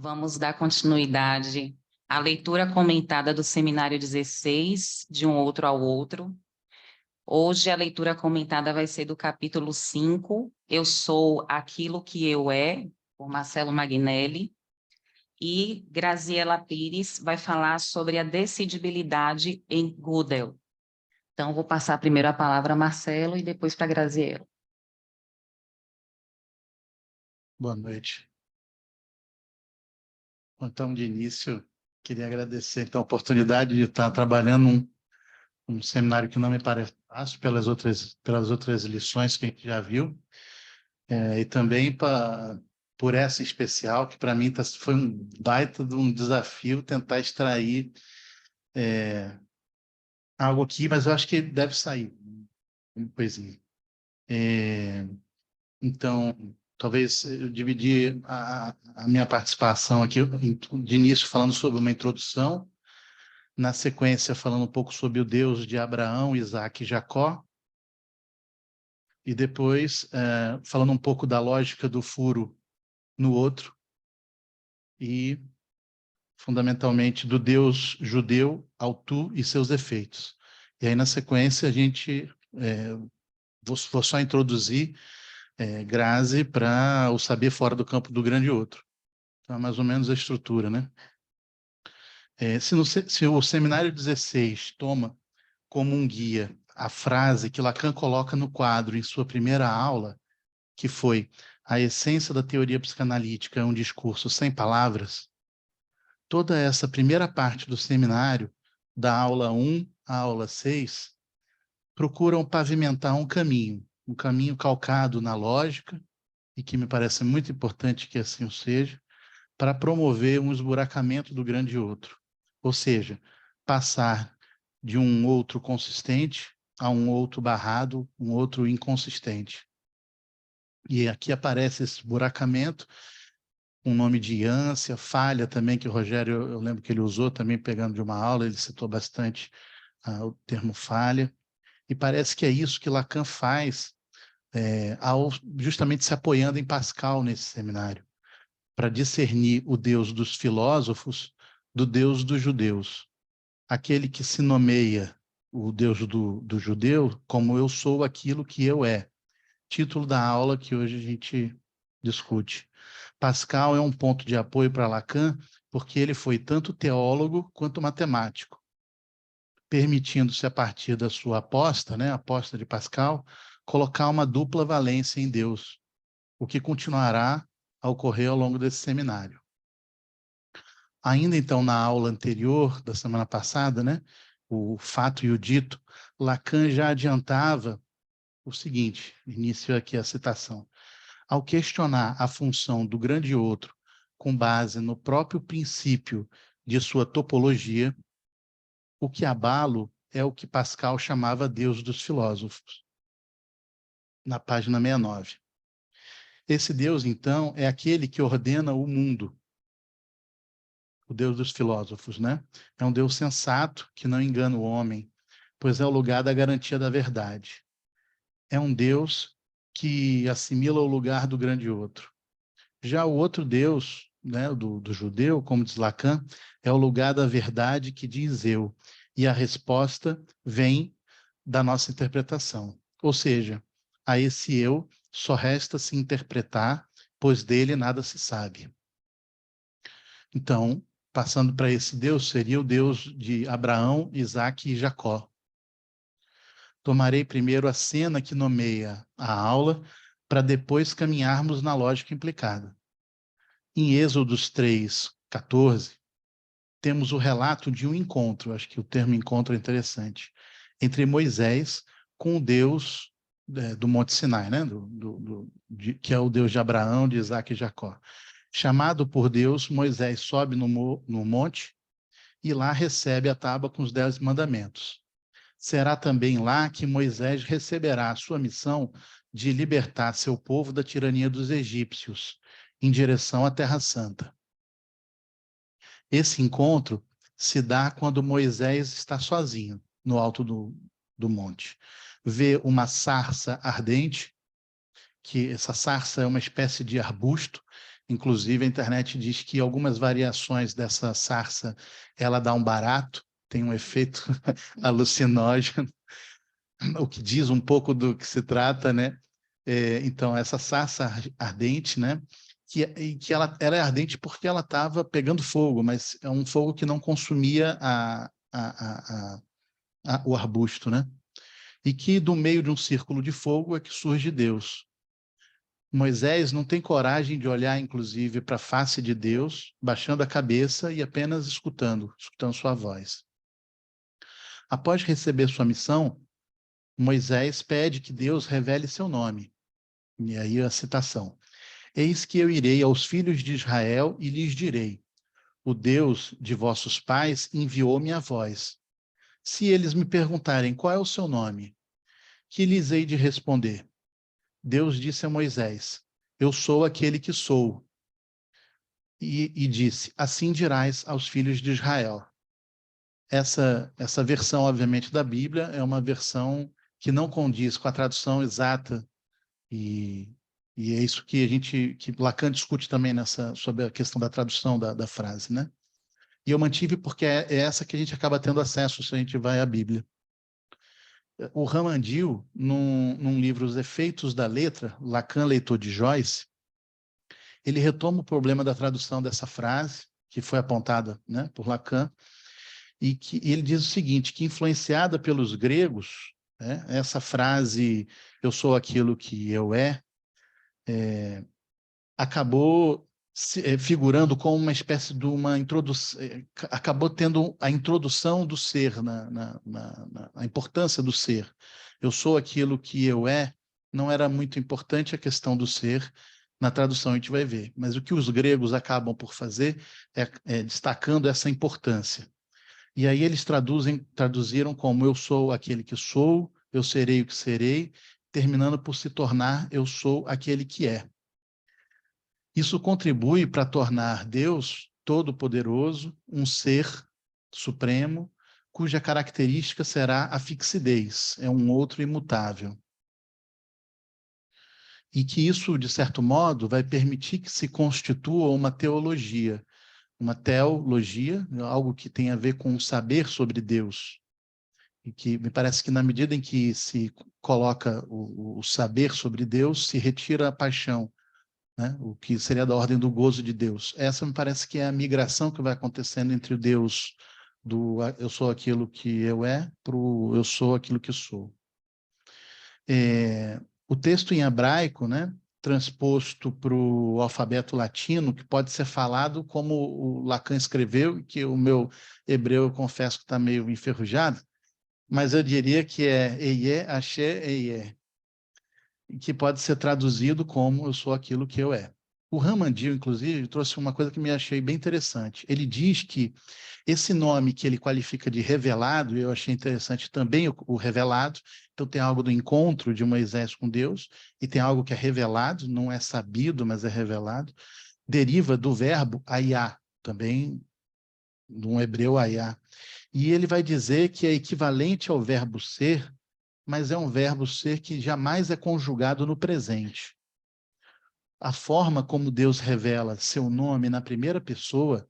Vamos dar continuidade à leitura comentada do Seminário 16, de um outro ao outro. Hoje a leitura comentada vai ser do capítulo 5, Eu Sou Aquilo que Eu É, por Marcelo Magnelli. E Graziela Pires vai falar sobre a decidibilidade em Gödel. Então, vou passar primeiro a palavra a Marcelo e depois para a Graziela. Boa noite. Então, de início, queria agradecer então, a oportunidade de estar trabalhando um seminário que não me parece fácil pelas outras lições que a gente já viu, e também por essa em especial, que para mim foi um baita de um desafio tentar extrair algo aqui, mas eu acho que deve sair uma coisinha. Então, talvez eu dividi a minha participação aqui de início falando sobre uma introdução, na sequência falando um pouco sobre o Deus de Abraão, Isaque e Jacó, e depois falando um pouco da lógica do furo no outro, e fundamentalmente do Deus judeu ao tu e seus efeitos. E aí, na sequência, vou só introduzir Grazi para o saber fora do campo do grande outro. Então, é mais ou menos a estrutura, né? Se o Seminário 16 toma como um guia a frase que Lacan coloca no quadro em sua primeira aula, que foi a essência da teoria psicanalítica é um discurso sem palavras, toda essa primeira parte do seminário, da aula 1 à aula 6, procuram pavimentar um caminho calcado na lógica, e que me parece muito importante que assim o seja, para promover um esburacamento do grande outro. Ou seja, passar de um outro consistente a um outro barrado, um outro inconsistente. E aqui aparece esse esburacamento, um nome de ânsia, falha também, que o Rogério, eu lembro que ele usou também, pegando de uma aula, ele citou bastante o termo falha, e parece que é isso que Lacan faz justamente se apoiando em Pascal nesse seminário, para discernir o Deus dos filósofos do Deus dos judeus. Aquele que se nomeia o Deus do judeu como eu sou aquilo que eu é. Título da aula que hoje a gente discute. Pascal é um ponto de apoio para Lacan, porque ele foi tanto teólogo quanto matemático, permitindo-se, a partir da sua aposta, né, a aposta de Pascal, colocar uma dupla valência em Deus, o que continuará a ocorrer ao longo desse seminário. Ainda então, na aula anterior, da semana passada, né, o fato e o dito, Lacan já adiantava o seguinte, inicio aqui a citação. Ao questionar a função do grande outro com base no próprio princípio de sua topologia, o que abalo é o que Pascal chamava Deus dos filósofos, na página 69. Esse Deus, então, é aquele que ordena o mundo, o Deus dos filósofos, né? É um Deus sensato, que não engana o homem, pois é o lugar da garantia da verdade. É um Deus que assimila o lugar do grande outro. Já o outro Deus, né, do judeu, como diz Lacan, é o lugar da verdade que diz eu, e a resposta vem da nossa interpretação. Ou seja, a esse eu só resta se interpretar, pois dele nada se sabe. Então, passando para esse Deus, seria o Deus de Abraão, Isaque e Jacó. Tomarei primeiro a cena que nomeia a aula, para depois caminharmos na lógica implicada. Em Êxodos 3, 14, temos o relato de um encontro, acho que o termo encontro é interessante, entre Moisés com o Deus do Monte Sinai, né? Que é o Deus de Abraão, de Isaque e Jacó. Chamado por Deus, Moisés sobe no monte e lá recebe a tábua com os 10 mandamentos. Será também lá que Moisés receberá a sua missão de libertar seu povo da tirania dos egípcios, em direção à Terra Santa. Esse encontro se dá quando Moisés está sozinho, no alto do monte. Vê uma sarça ardente, que essa sarça é uma espécie de arbusto, Inclusive, a internet diz que algumas variações dessa sarça, ela dá um barato, tem um efeito alucinógeno, o que diz um pouco do que se trata, né? Então, essa sarça ardente, né? Que ela é ardente porque ela estava pegando fogo, mas é um fogo que não consumia o arbusto, né? E que do meio de um círculo de fogo é que surge Deus. Moisés não tem coragem de olhar, inclusive, para a face de Deus, baixando a cabeça e apenas escutando sua voz. Após receber sua missão, Moisés pede que Deus revele seu nome. E aí a citação: Eis que eu irei aos filhos de Israel e lhes direi: O Deus de vossos pais enviou-me a vós. Se eles me perguntarem qual é o seu nome, que lhes hei de responder? Deus disse a Moisés: Eu sou aquele que sou. E disse: Assim dirás aos filhos de Israel. Essa versão, obviamente, da Bíblia é uma versão que não condiz com a tradução exata, e é isso que Lacan discute também sobre a questão da tradução da frase, né? E eu mantive porque é essa que a gente acaba tendo acesso se a gente vai à Bíblia. O Ramandil, num livro Os Efeitos da Letra, Lacan, leitor de Joyce, ele retoma o problema da tradução dessa frase, que foi apontada, né, por Lacan, e que ele diz o seguinte, que influenciada pelos gregos, né, essa frase, eu sou aquilo que eu acabou figurando como uma espécie de uma introdução, acabou tendo a introdução do ser, a importância do ser. Eu sou aquilo que eu não era muito importante a questão do ser, na tradução a gente vai ver, mas o que os gregos acabam por fazer é destacando essa importância. E aí eles traduziram como eu sou aquele que sou, eu serei o que serei, terminando por se tornar eu sou aquele que é. Isso contribui para tornar Deus todo-poderoso um ser supremo, cuja característica será a fixidez, é um outro imutável. E que isso, de certo modo, vai permitir que se constitua uma teologia, algo que tem a ver com o saber sobre Deus. E que me parece que na medida em que se coloca o saber sobre Deus, se retira a paixão, né? O que seria da ordem do gozo de Deus. Essa me parece que é a migração que vai acontecendo entre o Deus do eu sou aquilo que eu para o eu sou aquilo que sou. O texto em hebraico, né, transposto para o alfabeto latino, que pode ser falado como o Lacan escreveu, que o meu hebreu, eu confesso que está meio enferrujado, mas eu diria que é Eie, Axé, Eie, que pode ser traduzido como eu sou aquilo que eu O Ramandil, inclusive, trouxe uma coisa que me achei bem interessante. Ele diz que esse nome que ele qualifica de revelado, eu achei interessante também o revelado, então tem algo do encontro de Moisés com Deus, e tem algo que é revelado, não é sabido, mas é revelado, deriva do verbo aiá, também no hebreu aiá. E ele vai dizer que é equivalente ao verbo ser, mas é um verbo ser que jamais é conjugado no presente. A forma como Deus revela seu nome na primeira pessoa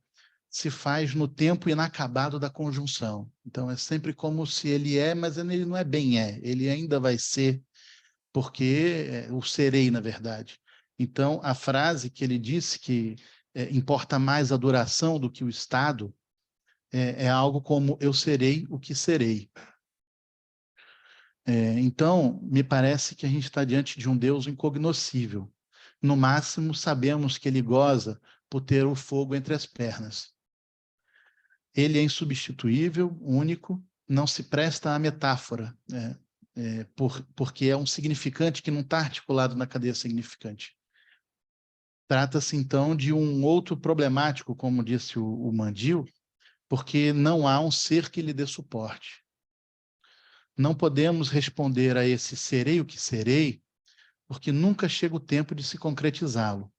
se faz no tempo inacabado da conjunção. Então, é sempre como se ele mas ele não é bem ele ainda vai ser, porque o serei, na verdade. Então, a frase que ele disse que importa mais a duração do que o estado, é algo como eu serei o que serei. Então, me parece que a gente está diante de um Deus incognoscível. No máximo, sabemos que ele goza por ter o fogo entre as pernas. Ele é insubstituível, único, não se presta à metáfora, porque é um significante que não está articulado na cadeia significante. Trata-se, então, de um outro problemático, como disse o Mandil, porque não há um ser que lhe dê suporte. Não podemos responder a esse serei o que serei, porque nunca chega o tempo de se concretizá-lo.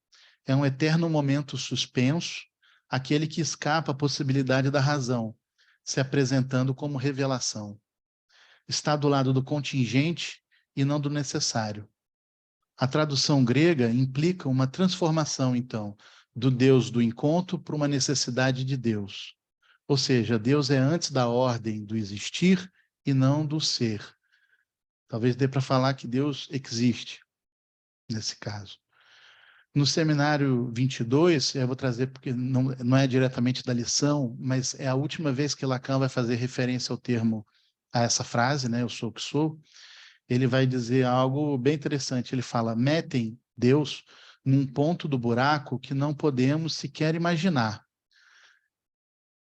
É um eterno momento suspenso, aquele que escapa à possibilidade da razão, se apresentando como revelação. Está do lado do contingente e não do necessário. A tradução grega implica uma transformação, então, do Deus do encontro para uma necessidade de Deus. Ou seja, Deus é antes da ordem do existir e não do ser. Talvez dê para falar que Deus existe, nesse caso. No seminário 22, eu vou trazer porque não é diretamente da lição, mas é a última vez que Lacan vai fazer referência ao termo, a essa frase, né, eu sou o que sou. Ele vai dizer algo bem interessante. Ele fala, metem Deus num ponto do buraco que não podemos sequer imaginar.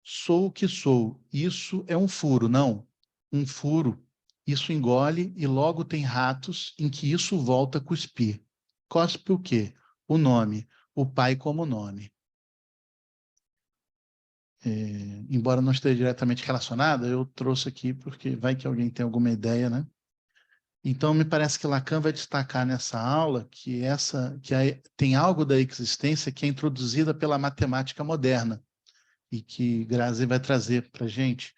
Sou o que sou. Isso é um furo, não. Um furo. Isso engole e logo tem ratos em que isso volta a cuspir. Cospe o quê? O nome. O pai como nome. Embora não esteja diretamente relacionada, eu trouxe aqui porque vai que alguém tem alguma ideia, né? Então, me parece que Lacan vai destacar nessa aula tem algo da existência que é introduzida pela matemática moderna e que Grazi vai trazer para a gente,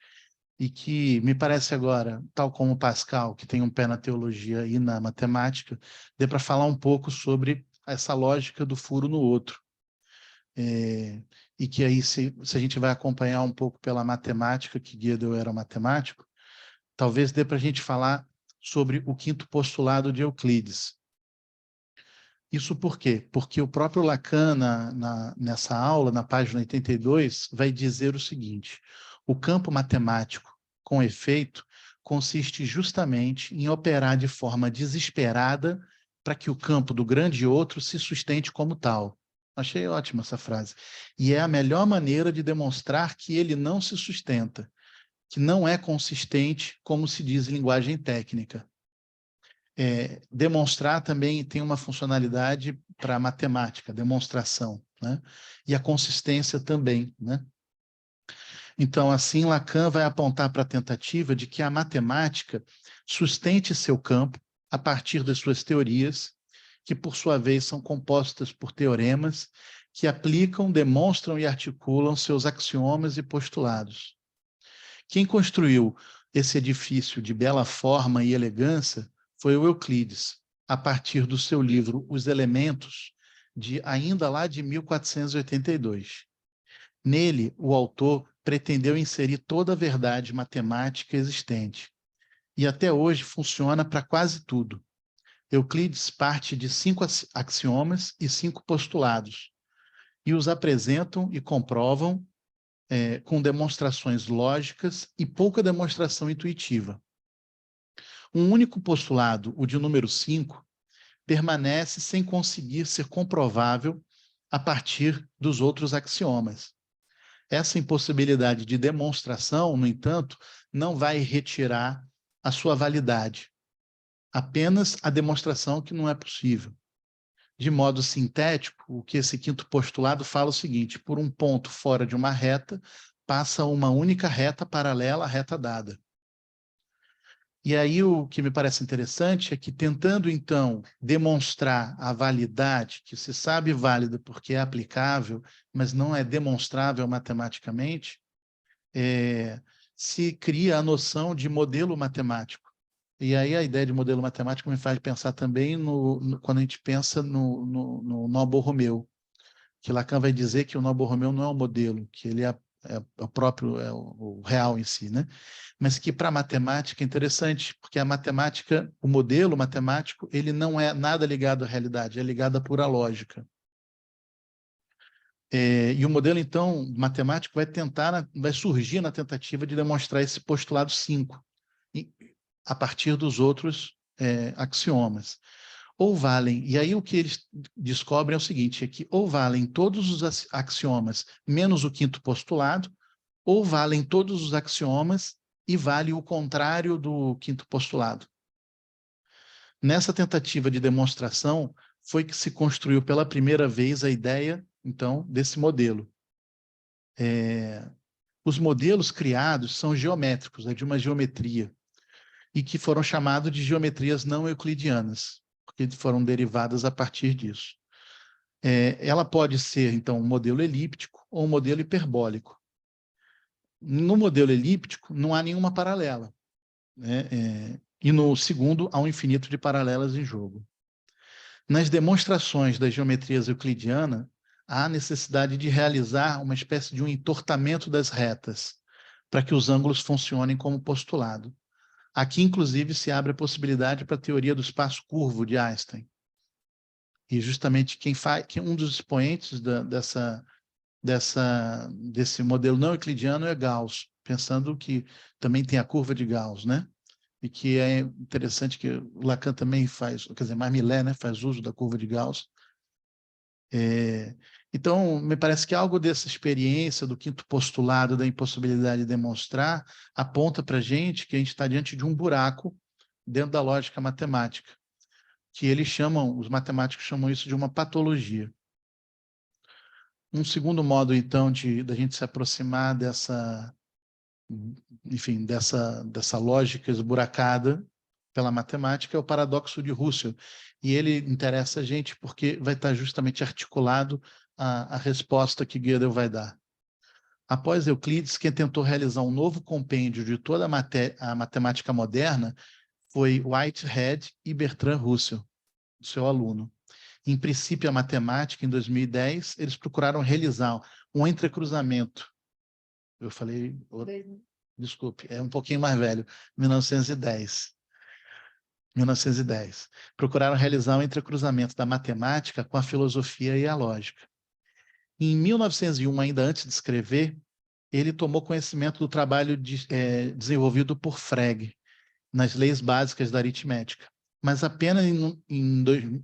e que me parece agora, tal como Pascal, que tem um pé na teologia e na matemática, dê para falar um pouco sobre essa lógica do furo no outro. E que aí, se a gente vai acompanhar um pouco pela matemática, que Gödel era matemático, talvez dê para a gente falar sobre o quinto postulado de Euclides. Isso por quê? Porque o próprio Lacan, nessa aula, na página 82, vai dizer o seguinte: o campo matemático, com efeito, consiste justamente em operar de forma desesperada para que o campo do grande outro se sustente como tal. Achei ótima essa frase. E é a melhor maneira de demonstrar que ele não se sustenta, que não é consistente, como se diz em linguagem técnica. Demonstrar também tem uma funcionalidade para a matemática, demonstração, né? E a consistência também, né? Então, assim, Lacan vai apontar para a tentativa de que a matemática sustente seu campo a partir das suas teorias, que, por sua vez, são compostas por teoremas que aplicam, demonstram e articulam seus axiomas e postulados. Quem construiu esse edifício de bela forma e elegância foi o Euclides, a partir do seu livro Os Elementos, ainda lá de 1482. Nele, o autor pretendeu inserir toda a verdade matemática existente, e até hoje funciona para quase tudo. Euclides parte de 5 axiomas e 5 postulados, e os apresentam e comprovam com demonstrações lógicas e pouca demonstração intuitiva. Um único postulado, o de número 5, permanece sem conseguir ser comprovável a partir dos outros axiomas. Essa impossibilidade de demonstração, no entanto, não vai retirar a sua validade. Apenas a demonstração que não é possível. De modo sintético, o que esse quinto postulado fala é o seguinte: por um ponto fora de uma reta, passa uma única reta paralela à reta dada. E aí o que me parece interessante é que, tentando, então, demonstrar a validade, que se sabe válida porque é aplicável, mas não é demonstrável matematicamente, se cria a noção de modelo matemático. E aí a ideia de modelo matemático me faz pensar também quando a gente pensa no Noble Romeu, que Lacan vai dizer que o Noble Romeu não é um modelo, que ele é o próprio, o real em si, né? Mas que para a matemática é interessante, porque a matemática, o modelo matemático, ele não é nada ligado à realidade, é ligado à pura lógica. E o modelo, então, matemático vai surgir na tentativa de demonstrar esse postulado 5, a partir dos outros axiomas. Ou valem, e aí o que eles descobrem é o seguinte, é que ou valem todos os axiomas menos o quinto postulado, ou valem todos os axiomas e vale o contrário do quinto postulado. Nessa tentativa de demonstração foi que se construiu pela primeira vez a ideia, então, desse modelo. Os modelos criados são geométricos, de uma geometria, e que foram chamados de geometrias não euclidianas, porque foram derivadas a partir disso. Ela pode ser, então, um modelo elíptico ou um modelo hiperbólico. No modelo elíptico, não há nenhuma paralela, né? E no segundo, há um infinito de paralelas em jogo. Nas demonstrações das geometrias euclidianas, há necessidade de realizar uma espécie de um entortamento das retas, para que os ângulos funcionem como postulado. Aqui, inclusive, se abre a possibilidade para a teoria do espaço curvo de Einstein. E justamente um dos expoentes desse modelo não euclidiano é Gauss, pensando que também tem a curva de Gauss, né? E que é interessante que o Lacan também faz, quer dizer, Marmillet, né, faz uso da curva de Gauss. Então, me parece que algo dessa experiência do quinto postulado da impossibilidade de demonstrar aponta para a gente que a gente está diante de um buraco dentro da lógica matemática, que os matemáticos chamam isso de uma patologia. Um segundo modo, então, da gente se aproximar dessa lógica esburacada pela matemática é o paradoxo de Russell. E ele interessa a gente porque vai estar justamente articulado a resposta que Gödel vai dar. Após Euclides, quem tentou realizar um novo compêndio de toda a matemática moderna foi Whitehead e Bertrand Russell, seu aluno. Em Princípio a Matemática, em 2010, eles procuraram realizar um entrecruzamento. Eu falei... Desculpe, é um pouquinho mais velho, 1910. Procuraram realizar um entrecruzamento da matemática com a filosofia e a lógica. Em 1901, ainda antes de escrever, ele tomou conhecimento do trabalho desenvolvido por Frege nas leis básicas da aritmética. Mas apenas em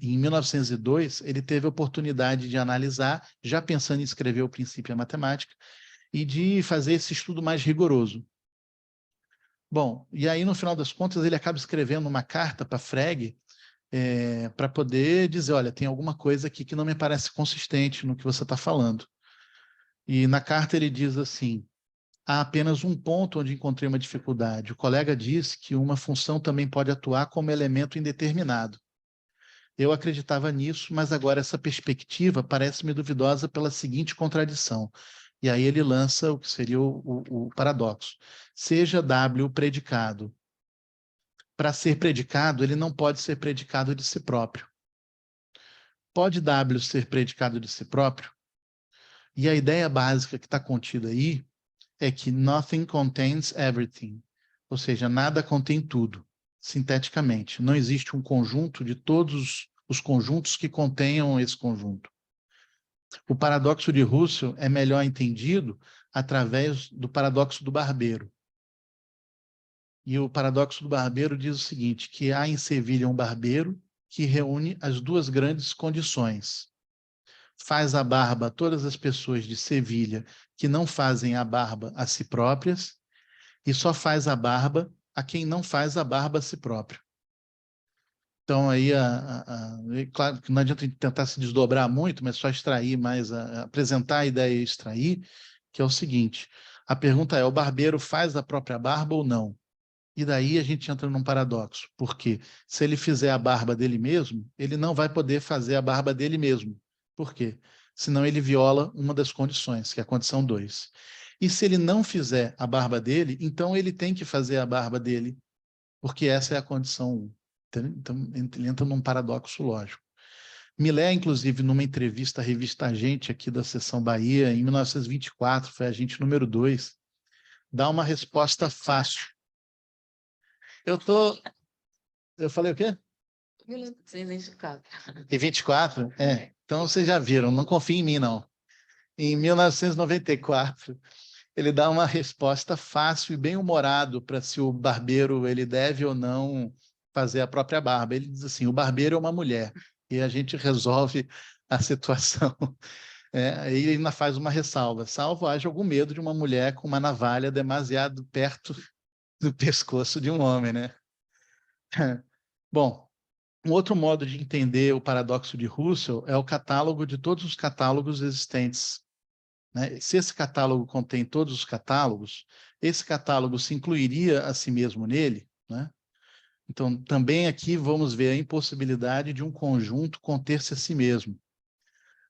1902 ele teve a oportunidade de analisar, já pensando em escrever o Princípio da Matemática, e de fazer esse estudo mais rigoroso. Bom, e aí, no final das contas, ele acaba escrevendo uma carta para Frege para poder dizer, olha, tem alguma coisa aqui que não me parece consistente no que você está falando. E na carta ele diz assim, há apenas um ponto onde encontrei uma dificuldade. O colega disse que uma função também pode atuar como elemento indeterminado. Eu acreditava nisso, mas agora essa perspectiva parece-me duvidosa pela seguinte contradição. E aí ele lança o que seria o paradoxo. Seja W o predicado. Para ser predicado, ele não pode ser predicado de si próprio. Pode W ser predicado de si próprio? E a ideia básica que está contida aí é que nothing contains everything, ou seja, nada contém tudo, sinteticamente. Não existe um conjunto de todos os conjuntos que contenham esse conjunto. O paradoxo de Russell é melhor entendido através do paradoxo do barbeiro. E o paradoxo do barbeiro diz o seguinte, que há em Sevilha um barbeiro que reúne as duas grandes condições. Faz a barba a todas as pessoas de Sevilha que não fazem a barba a si próprias e só faz a barba a quem não faz a barba a si próprio. Então, aí, claro que não adianta a gente tentar se desdobrar muito, mas só extrair mais, apresentar a ideia e extrair, que é o seguinte, a pergunta é, o barbeiro faz a própria barba ou não? E daí a gente entra num paradoxo, porque se ele fizer a barba dele mesmo, ele não vai poder fazer a barba dele mesmo. Por quê? Senão ele viola uma das condições, que é a condição 2. E se ele não fizer a barba dele, então ele tem que fazer a barba dele, porque essa é a condição 1. Então ele entra num paradoxo lógico. Millet, inclusive, numa entrevista à revista Agente, aqui da Seção Bahia, em 1924, foi agente número 2, dá uma resposta fácil. Eu falei o quê? 1924. E 24? Então vocês já viram, não confiem em mim, não. Em 1994, ele dá uma resposta fácil e bem humorado para se o barbeiro ele deve ou não fazer a própria barba. Ele diz assim, o barbeiro é uma mulher, e a gente resolve a situação. Aí ele ainda faz uma ressalva, salvo haja algum medo de uma mulher com uma navalha demasiado perto do pescoço de um homem, né? Bom, um outro modo de entender o paradoxo de Russell é o catálogo de todos os catálogos existentes. Né? Se esse catálogo contém todos os catálogos, esse catálogo se incluiria a si mesmo nele, né? Então, também aqui vamos ver a impossibilidade de um conjunto conter-se a si mesmo.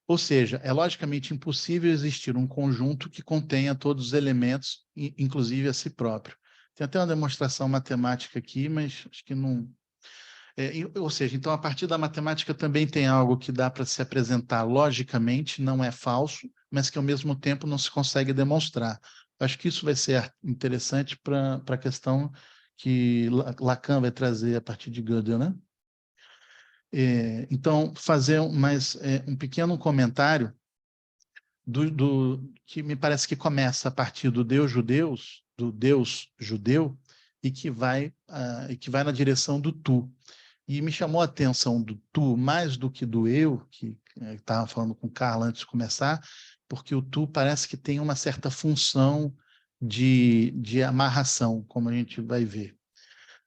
Ou seja, é logicamente impossível existir um conjunto que contenha todos os elementos, inclusive a si próprio. Tem até uma demonstração matemática aqui, mas acho que não... Ou seja, então, a partir da matemática também tem algo que dá para se apresentar logicamente, não é falso, mas que, ao mesmo tempo, não se consegue demonstrar. Acho que isso vai ser interessante para a questão que Lacan vai trazer a partir de Gödel, né? Então, fazer um pequeno comentário que me parece que começa a partir do Deus judeu, e que vai na direção do tu. E me chamou a atenção do tu mais do que do eu, que estava falando com Carla antes de começar, porque o tu parece que tem uma certa função de amarração, como a gente vai ver.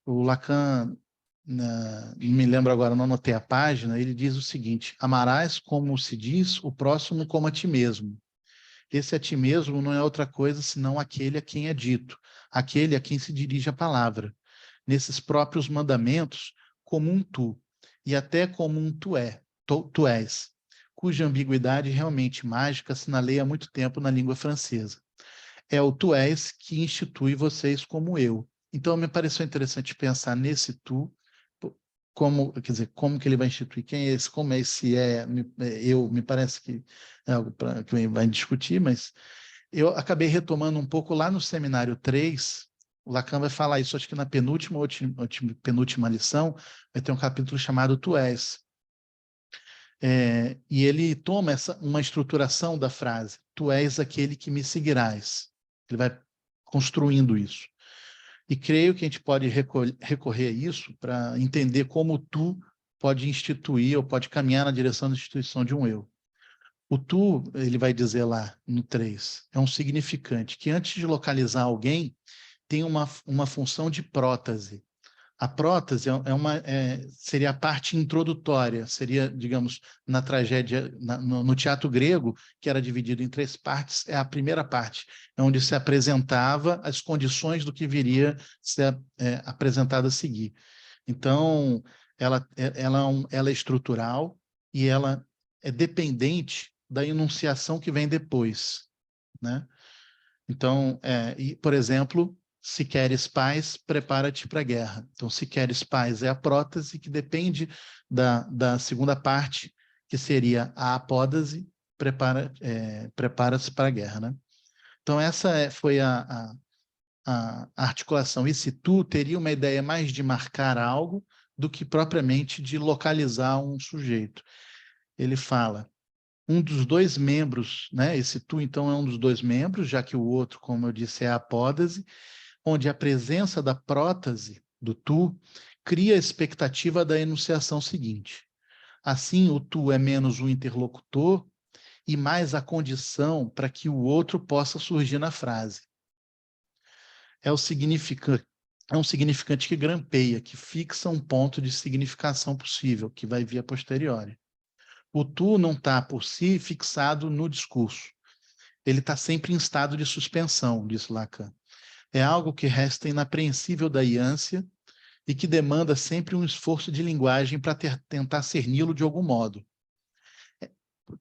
O Lacan, não me lembro agora, não anotei a página, ele diz o seguinte: amarás, como se diz, o próximo como a ti mesmo. Esse a ti mesmo não é outra coisa senão aquele a quem é dito, aquele a quem se dirige a palavra. Nesses próprios mandamentos, como um tu, e até como um tu és, cuja ambiguidade realmente mágica assinalei há muito tempo na língua francesa. É o tu és que institui vocês como eu. Então, me pareceu interessante pensar nesse tu, quer dizer, como que ele vai instituir quem é esse, como é esse eu, me parece que é algo que vai discutir, mas eu acabei retomando um pouco lá no seminário 3, o Lacan vai falar isso, acho que na penúltima lição, vai ter um capítulo chamado Tu és. E ele toma uma estruturação da frase, tu és aquele que me seguirás. Ele vai construindo isso. E creio que a gente pode recorrer a isso para entender como tu pode instituir ou pode caminhar na direção da instituição de um eu. O tu, ele vai dizer lá no 3, é um significante que antes de localizar alguém, tem uma função de prótese. A prótese seria a parte introdutória, seria, digamos, na tragédia, no teatro grego, que era dividido em 3 partes, é a primeira parte, é onde se apresentava as condições do que viria a ser apresentado a seguir. Então, ela é estrutural e ela é dependente da enunciação que vem depois, né? Então, por exemplo, se queres paz, prepara-te para a guerra. Então, se queres paz é a prótese que depende da segunda parte, que seria a apódase, prepara-se para a guerra, né? Então, essa foi a articulação. Esse tu teria uma ideia mais de marcar algo do que propriamente de localizar um sujeito. Ele fala, um dos dois membros, né? Esse tu, então, é um dos dois membros, já que o outro, como eu disse, é a apódase, onde a presença da prótese, do tu, cria a expectativa da enunciação seguinte. Assim, o tu é menos um interlocutor e mais a condição para que o outro possa surgir na frase. É um significante que grampeia, que fixa um ponto de significação possível, que vai vir a posteriori. O tu não está, por si, fixado no discurso. Ele está sempre em estado de suspensão, disse Lacan. É algo que resta inapreensível da ânsia e que demanda sempre um esforço de linguagem para tentar cerni-lo de algum modo.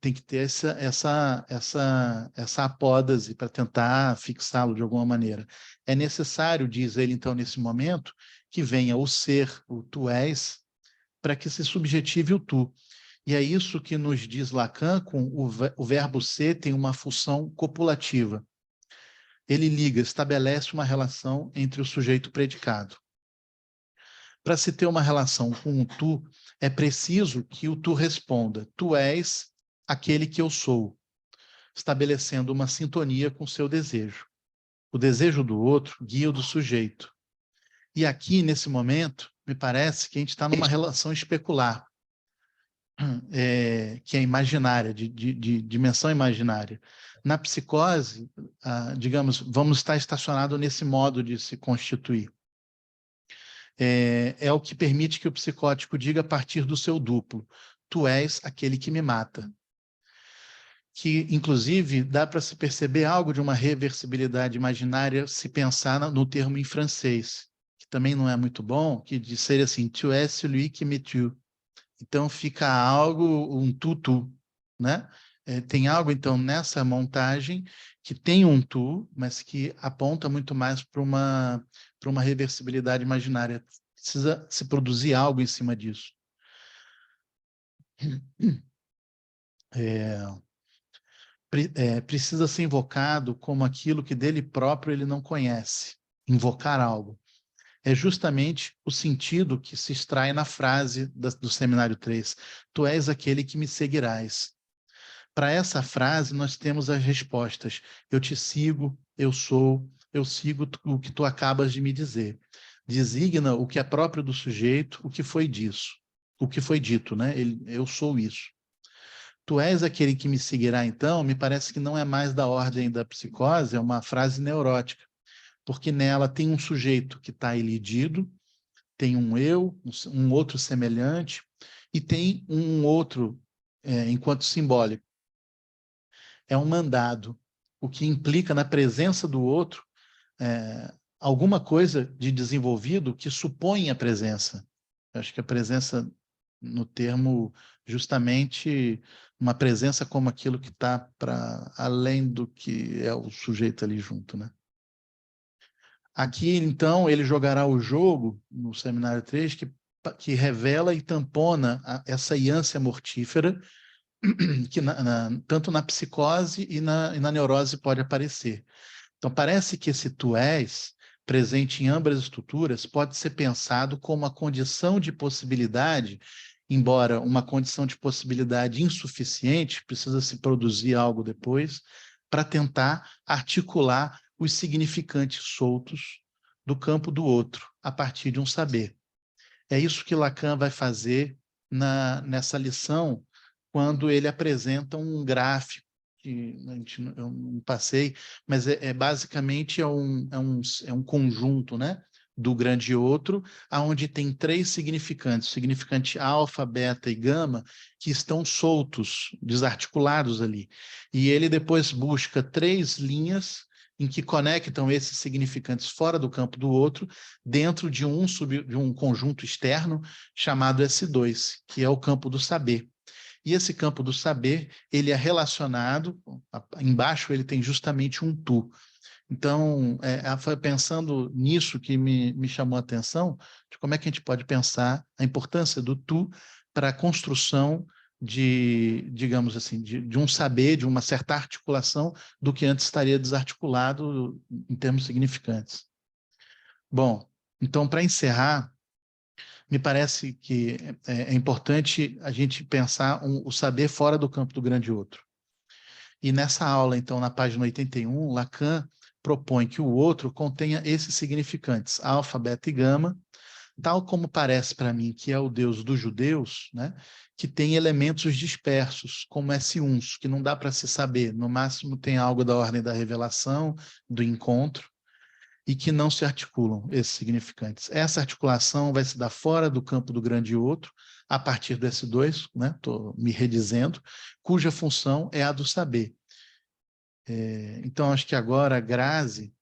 Tem que ter essa apódase para tentar fixá-lo de alguma maneira. É necessário, diz ele, então, nesse momento, que venha o ser, o tu és, para que se subjetive o tu. E é isso que nos diz Lacan, com o verbo ser tem uma função copulativa. Ele estabelece uma relação entre o sujeito e o predicado. Para se ter uma relação com o tu, é preciso que o tu responda, tu és aquele que eu sou, estabelecendo uma sintonia com o seu desejo. O desejo do outro guia o do sujeito. E aqui, nesse momento, me parece que a gente está numa relação especular, que é imaginária, de dimensão imaginária. Na psicose, digamos, vamos estar estacionados nesse modo de se constituir. É o que permite que o psicótico diga a partir do seu duplo, tu és aquele que me mata. Que, inclusive, dá para se perceber algo de uma reversibilidade imaginária se pensar no termo em francês, que também não é muito bom, que seria assim, tu és celui qui me tue. Então, fica algo, um tu, né? Tem algo, então, nessa montagem que tem um tu, mas que aponta muito mais para uma reversibilidade imaginária. precisa se produzir algo em cima disso. Precisa ser invocado como aquilo que dele próprio ele não conhece. Invocar algo. É justamente o sentido que se extrai na frase do Seminário 3. Tu és aquele que me seguirás. Para essa frase, nós temos as respostas. Eu te sigo, eu sou, eu sigo o que tu acabas de me dizer. Designa o que é próprio do sujeito, o que foi disso. O que foi dito, né? Eu sou isso. Tu és aquele que me seguirá, então, me parece que não é mais da ordem da psicose, é uma frase neurótica, porque nela tem um sujeito que está elidido, tem um eu, um outro semelhante, e tem um outro, enquanto simbólico. É um mandado, o que implica na presença do outro alguma coisa de desenvolvido que supõe a presença. Eu acho que a presença, no termo, justamente uma presença como aquilo que está para além do que é o sujeito ali junto, né? Aqui, então, ele jogará o jogo, no Seminário 3, que revela e tampona essa ânsia mortífera que tanto na psicose e na neurose pode aparecer. Então, parece que esse tu és, presente em ambas as estruturas, pode ser pensado como a condição de possibilidade, embora uma condição de possibilidade insuficiente, precisa se produzir algo depois, para tentar articular os significantes soltos do campo do outro, a partir de um saber. É isso que Lacan vai fazer nessa lição, quando ele apresenta um gráfico, que eu não passei, mas basicamente é um conjunto, né, do grande outro, onde tem 3 significantes, o significante alfa, beta e gama, que estão soltos, desarticulados ali. E ele depois busca 3 linhas em que conectam esses significantes fora do campo do outro, dentro de um conjunto externo chamado S2, que é o campo do saber. E esse campo do saber, ele é relacionado, embaixo ele tem justamente um tu. Então, foi pensando nisso que me chamou a atenção, de como é que a gente pode pensar a importância do tu para a construção de, digamos assim, de um saber, de uma certa articulação do que antes estaria desarticulado em termos significantes. Bom, então, para encerrar, me parece que é importante a gente pensar o saber fora do campo do grande outro. E nessa aula, então, na página 81, Lacan propõe que o outro contenha esses significantes, alfa, beta e gama, tal como parece para mim que é o Deus dos judeus, né, que tem elementos dispersos, como S1s, que não dá para se saber, no máximo tem algo da ordem da revelação, do encontro, e que não se articulam, esses significantes. Essa articulação vai se dar fora do campo do grande outro, a partir do S2, né? Estou me redizendo, cuja função é a do saber. Então, acho que agora a Grazi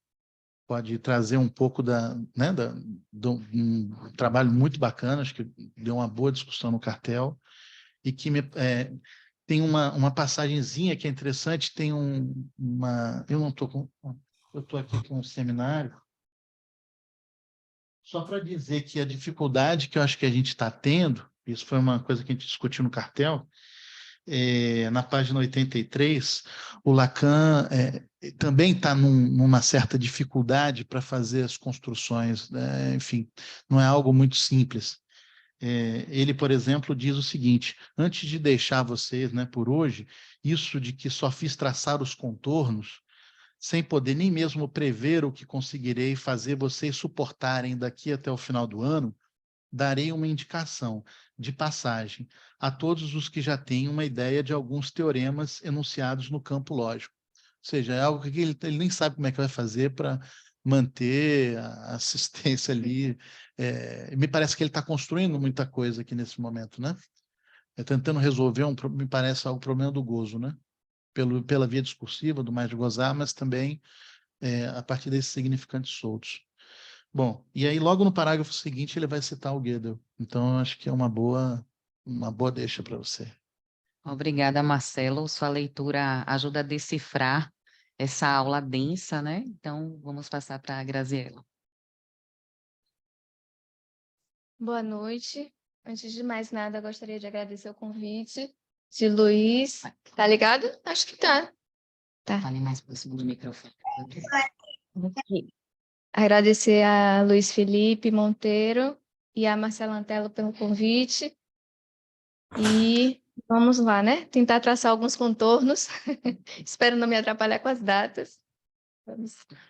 pode trazer um pouco um trabalho muito bacana, acho que deu uma boa discussão no cartel, e que tem uma passagenzinha que é interessante, tem eu não estou com... Eu estou aqui com um seminário, só para dizer que a dificuldade que eu acho que a gente está tendo, isso foi uma coisa que a gente discutiu no cartel, na página 83, o Lacan também está numa certa dificuldade para fazer as construções, né? Enfim, não é algo muito simples. Ele, por exemplo, diz o seguinte: antes de deixar vocês, né, por hoje, isso de que só fiz traçar os contornos, sem poder nem mesmo prever o que conseguirei fazer vocês suportarem daqui até o final do ano, darei uma indicação de passagem a todos os que já têm uma ideia de alguns teoremas enunciados no campo lógico. Ou seja, é algo que ele nem sabe como é que vai fazer para manter a assistência ali. Me parece que ele está construindo muita coisa aqui nesse momento, né? Tentando resolver, me parece, o problema do gozo, né? Pela via discursiva, do mais de gozar, mas também a partir desses significantes soltos. Bom, e aí logo no parágrafo seguinte ele vai citar o Gödel. Então, eu acho que é uma boa deixa para você. Obrigada, Marcelo. Sua leitura ajuda a decifrar essa aula densa, né? Então, vamos passar para a Graziela. Boa noite. Antes de mais nada, gostaria de agradecer o convite de Luiz. Tá ligado? Acho que tá. Tá. Fale mais próximo do microfone. Ok. Agradecer a Luiz Felipe Monteiro e a Marcela Antelo pelo convite. E vamos lá, né? Tentar traçar alguns contornos. Espero não me atrapalhar com as datas.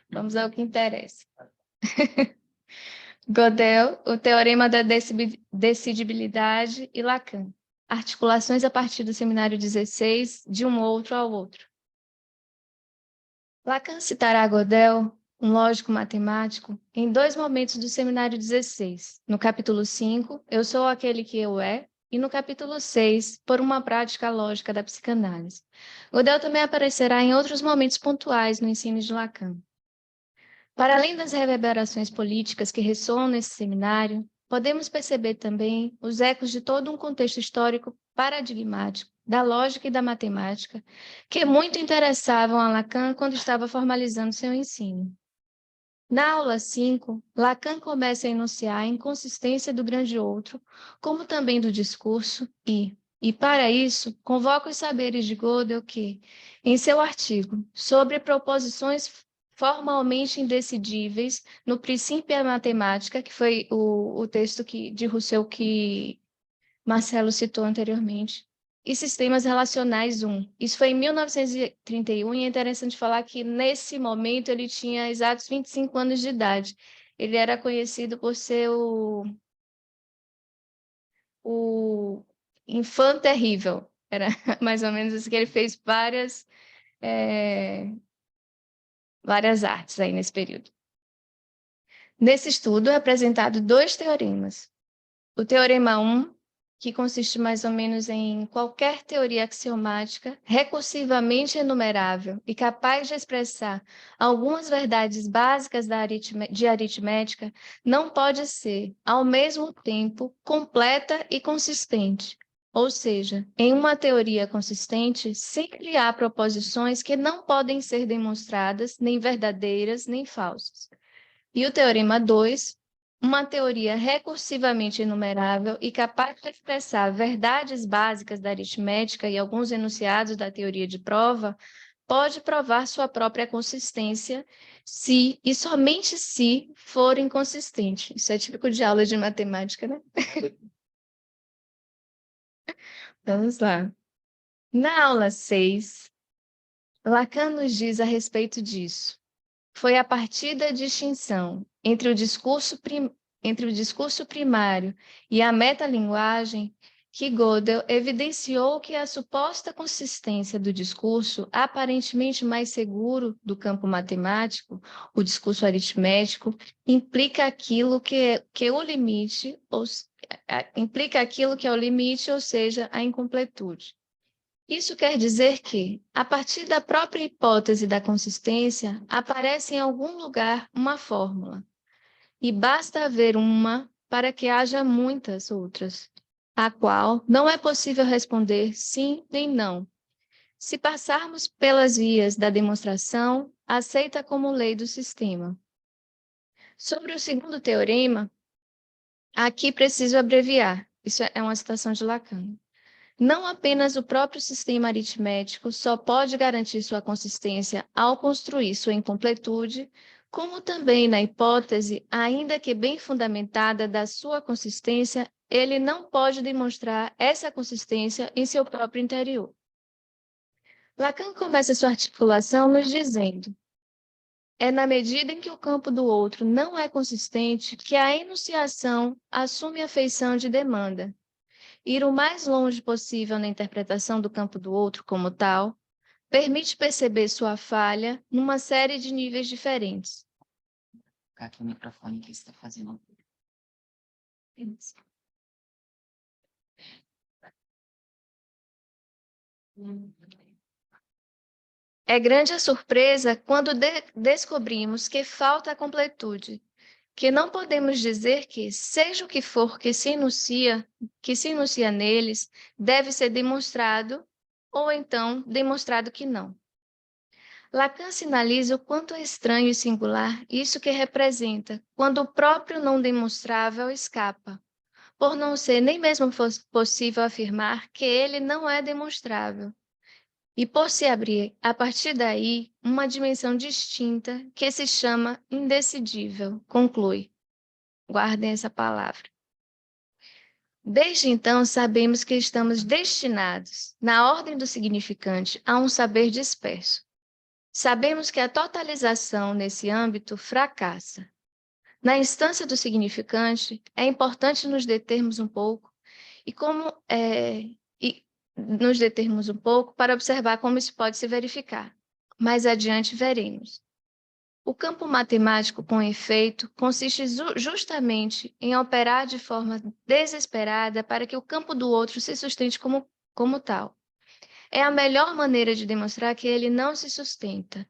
Vamos ao que interessa. Gödel, o Teorema da Decidibilidade e Lacan. Articulações a partir do Seminário 16, de um outro ao outro. Lacan citará Gödel, um lógico matemático, em 2 momentos do Seminário 16. No capítulo 5, Eu sou aquele que eu é, e no capítulo 6, Por uma prática lógica da psicanálise. Gödel também aparecerá em outros momentos pontuais no ensino de Lacan. Para além das reverberações políticas que ressoam nesse seminário, podemos perceber também os ecos de todo um contexto histórico paradigmático, da lógica e da matemática, que muito interessavam a Lacan quando estava formalizando seu ensino. Na aula 5, Lacan começa a enunciar a inconsistência do grande outro, como também do discurso e para isso, convoca os saberes de Gödel que, em seu artigo sobre proposições formalmente indecidíveis no princípio da matemática, que foi o texto de Rousseau que Marcelo citou anteriormente, e sistemas relacionais 1. Isso foi em 1931, e é interessante falar que, nesse momento, ele tinha exatos 25 anos de idade. Ele era conhecido por ser o Infante Terrível. Era mais ou menos isso que ele fez várias artes aí nesse período. Nesse estudo, é apresentado 2 teoremas. O teorema 1, que consiste mais ou menos em qualquer teoria axiomática recursivamente enumerável e capaz de expressar algumas verdades básicas de aritmética, não pode ser, ao mesmo tempo, completa e consistente. Ou seja, em uma teoria consistente, sempre há proposições que não podem ser demonstradas, nem verdadeiras, nem falsas. E o teorema 2, uma teoria recursivamente enumerável e capaz de expressar verdades básicas da aritmética e alguns enunciados da teoria de prova, pode provar sua própria consistência se e somente se for inconsistente. Isso é típico de aula de matemática, né? Vamos lá. Na aula 6, Lacan nos diz a respeito disso. Foi a partir da distinção entre o discurso primário e a metalinguagem que Gödel evidenciou que a suposta consistência do discurso aparentemente mais seguro do campo matemático, o discurso aritmético, implica aquilo que é o limite, ou seja, a incompletude. Isso quer dizer que, a partir da própria hipótese da consistência, aparece em algum lugar uma fórmula, e basta haver uma para que haja muitas outras, a qual não é possível responder sim nem não. Se passarmos pelas vias da demonstração, aceita como lei do sistema. Sobre o segundo teorema, aqui preciso abreviar. Isso é uma citação de Lacan. Não apenas o próprio sistema aritmético só pode garantir sua consistência ao construir sua incompletude, como também na hipótese, ainda que bem fundamentada, da sua consistência, ele não pode demonstrar essa consistência em seu próprio interior. Lacan começa sua articulação nos dizendo: é na medida em que o campo do outro não é consistente que a enunciação assume a feição de demanda. Ir o mais longe possível na interpretação do campo do outro como tal, permite perceber sua falha numa série de níveis diferentes. Vou colocar aqui o microfone que está fazendo. É grande a surpresa quando descobrimos que falta a completude, que não podemos dizer que, seja o que for que se inicia neles, deve ser demonstrado, ou então demonstrado que não. Lacan sinaliza o quanto é estranho e singular isso que representa, quando o próprio não demonstrável escapa, por não ser nem mesmo possível afirmar que ele não é demonstrável, e por se abrir, a partir daí, uma dimensão distinta que se chama indecidível, conclui. Guardem essa palavra. Desde então, sabemos que estamos destinados, na ordem do significante, a um saber disperso. Sabemos que a totalização nesse âmbito fracassa. Na instância do significante, é importante nos determos um pouco nos determos um pouco para observar como isso pode se verificar. Mais adiante veremos. O campo matemático, com efeito, consiste justamente em operar de forma desesperada para que o campo do outro se sustente como tal. É a melhor maneira de demonstrar que ele não se sustenta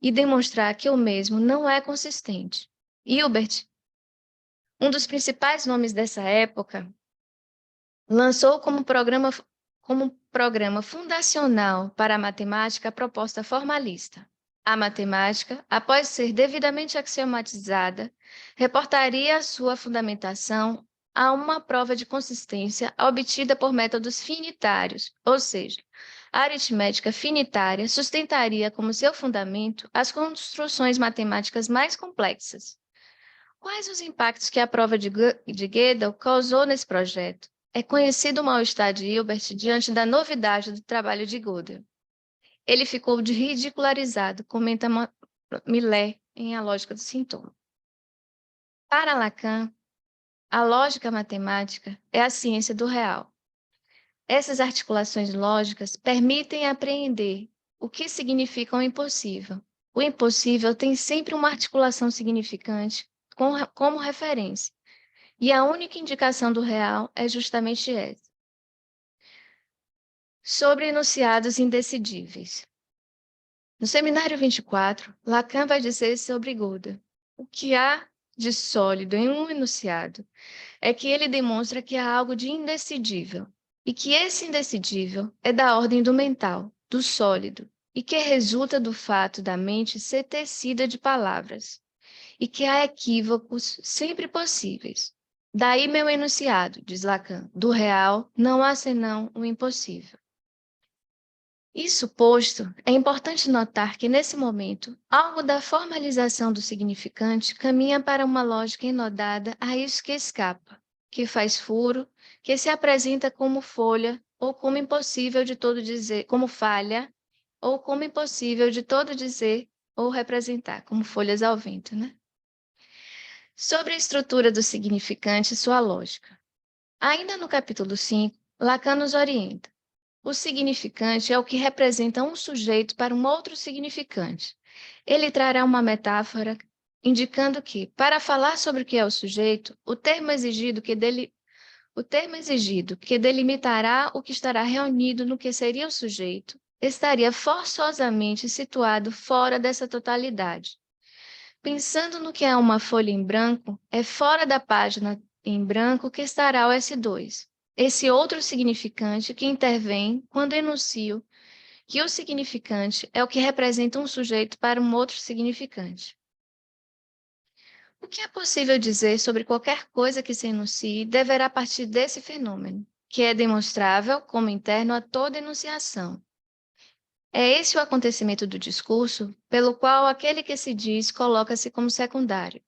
e demonstrar que o mesmo não é consistente. Hilbert, um dos principais nomes dessa época, lançou como programa fundacional para a matemática a proposta formalista. A matemática, após ser devidamente axiomatizada, reportaria a sua fundamentação a uma prova de consistência obtida por métodos finitários, ou seja, a aritmética finitária sustentaria como seu fundamento as construções matemáticas mais complexas. Quais os impactos que a prova de Gödel causou nesse projeto? É conhecido o mal-estar de Hilbert diante da novidade do trabalho de Gödel. Ele ficou ridicularizado, comenta Millet em A Lógica do Sintoma. Para Lacan, a lógica matemática é a ciência do real. Essas articulações lógicas permitem apreender o que significa o impossível. O impossível tem sempre uma articulação significante como referência, e a única indicação do real é justamente essa. Sobre enunciados indecidíveis. No seminário 24, Lacan vai dizer sobre Gödel: o que há de sólido em um enunciado é que ele demonstra que há algo de indecidível, e que esse indecidível é da ordem do mental, do sólido, e que resulta do fato da mente ser tecida de palavras, e que há equívocos sempre possíveis. Daí meu enunciado, diz Lacan, do real não há senão o impossível. Isso posto, é importante notar que, nesse momento, algo da formalização do significante caminha para uma lógica enodada a isso que escapa, que faz furo, que se apresenta como folha ou como impossível de todo dizer, como falha, ou como impossível de todo dizer ou representar, como folhas ao vento, né? Sobre a estrutura do significante e sua lógica. Ainda no capítulo 5, Lacan nos orienta. O significante é o que representa um sujeito para um outro significante. Ele trará uma metáfora indicando que, para falar sobre o que é o sujeito, o termo exigido que delimitará o que estará reunido no que seria o sujeito, estaria forçosamente situado fora dessa totalidade. Pensando no que é uma folha em branco, é fora da página em branco que estará o S2. Esse outro significante que intervém quando enuncio que o significante é o que representa um sujeito para um outro significante. O que é possível dizer sobre qualquer coisa que se enuncie deverá partir desse fenômeno, que é demonstrável como interno a toda enunciação. É esse o acontecimento do discurso pelo qual aquele que se diz coloca-se como secundário,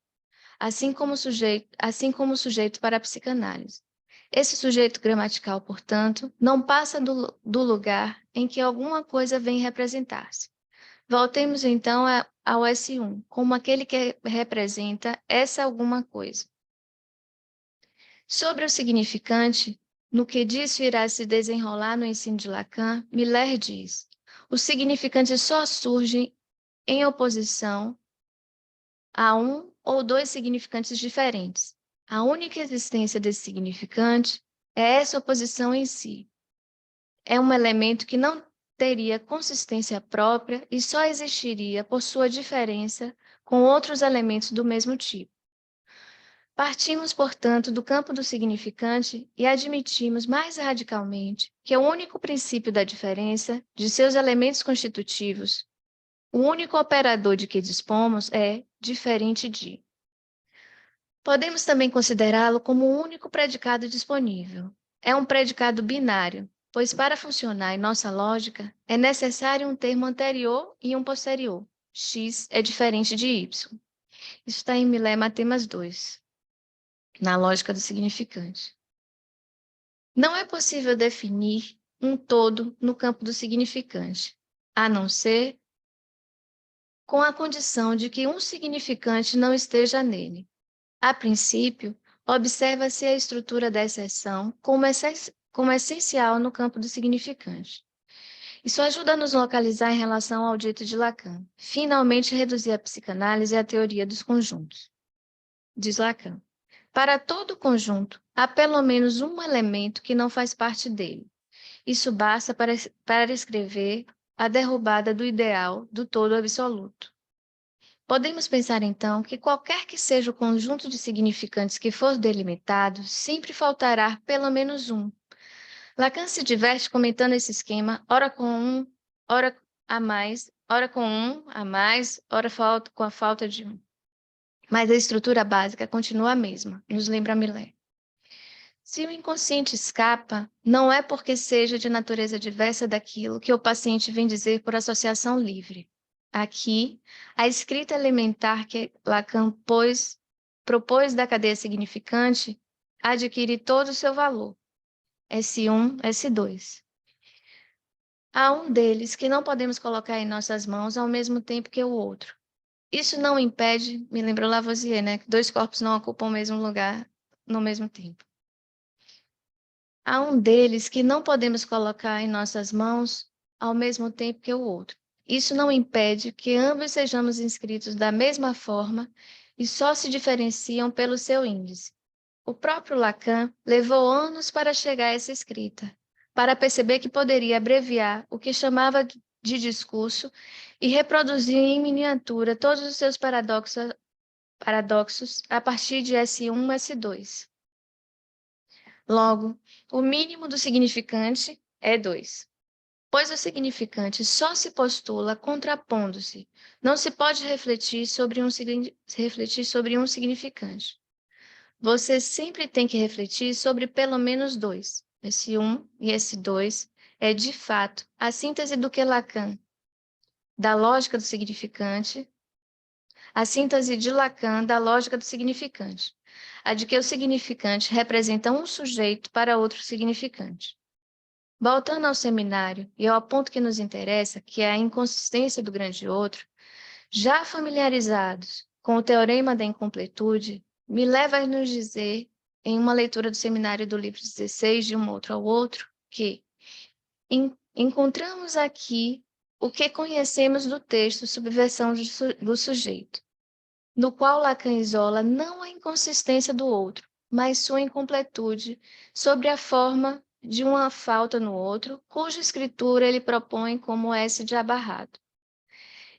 assim como o sujeito para a psicanálise. Esse sujeito gramatical, portanto, não passa do lugar em que alguma coisa vem representar-se. Voltemos então ao S1, como aquele que representa essa alguma coisa. Sobre o significante, no que disso irá se desenrolar no ensino de Lacan, Miller diz: o significante só surge em oposição a um ou dois significantes diferentes. A única existência desse significante é essa oposição em si. É um elemento que não teria consistência própria e só existiria por sua diferença com outros elementos do mesmo tipo. Partimos, portanto, do campo do significante e admitimos mais radicalmente que o único princípio da diferença de seus elementos constitutivos, o único operador de que dispomos é diferente de. Podemos também considerá-lo como o único predicado disponível. É um predicado binário, pois para funcionar em nossa lógica, é necessário um termo anterior e um posterior. X é diferente de Y. Isso está em Matemas 2, na lógica do significante. Não é possível definir um todo no campo do significante, a não ser com a condição de que um significante não esteja nele. A princípio, observa-se a estrutura da exceção como essencial no campo do significante. Isso ajuda a nos localizar em relação ao dito de Lacan, finalmente reduzir a psicanálise à teoria dos conjuntos. Diz Lacan: para todo conjunto, há pelo menos um elemento que não faz parte dele. Isso basta para escrever a derrubada do ideal do todo absoluto. Podemos pensar, então, que qualquer que seja o conjunto de significantes que for delimitado, sempre faltará pelo menos um. Lacan se diverte comentando esse esquema, ora com um, ora a mais, ora com um a mais, ora com a falta de um. Mas a estrutura básica continua a mesma, nos lembra Millet. Se o inconsciente escapa, não é porque seja de natureza diversa daquilo que o paciente vem dizer por associação livre. Aqui, a escrita elementar que Lacan propôs da cadeia significante adquire todo o seu valor. S1, S2. Há um deles que não podemos colocar em nossas mãos ao mesmo tempo que o outro. Isso não impede, me lembrou Lavoisier, né, que dois corpos não ocupam o mesmo lugar no mesmo tempo. Há um deles que não podemos colocar em nossas mãos ao mesmo tempo que o outro. Isso não impede que ambos sejamos inscritos da mesma forma e só se diferenciam pelo seu índice. O próprio Lacan levou anos para chegar a essa escrita, para perceber que poderia abreviar o que chamava de discurso e reproduzir em miniatura todos os seus paradoxos a partir de S1, S2. Logo, o mínimo do significante é 2. Pois o significante só se postula contrapondo-se. Não se pode refletir sobre um significante. Você sempre tem que refletir sobre pelo menos 2. Esse 1 e esse 2 é, de fato, a síntese do que Lacan, da lógica do significante, a síntese de Lacan da lógica do significante, a de que o significante representa um sujeito para outro significante. Voltando ao seminário e ao ponto que nos interessa, que é a inconsistência do grande outro, já familiarizados com o teorema da incompletude, me leva a nos dizer, em uma leitura do seminário do livro 16, de um outro ao outro, que encontramos aqui o que conhecemos do texto Subversão do Sujeito, no qual Lacan isola não a inconsistência do outro, mas sua incompletude sobre a forma de uma falta no outro, cuja escritura ele propõe como S de abarrado.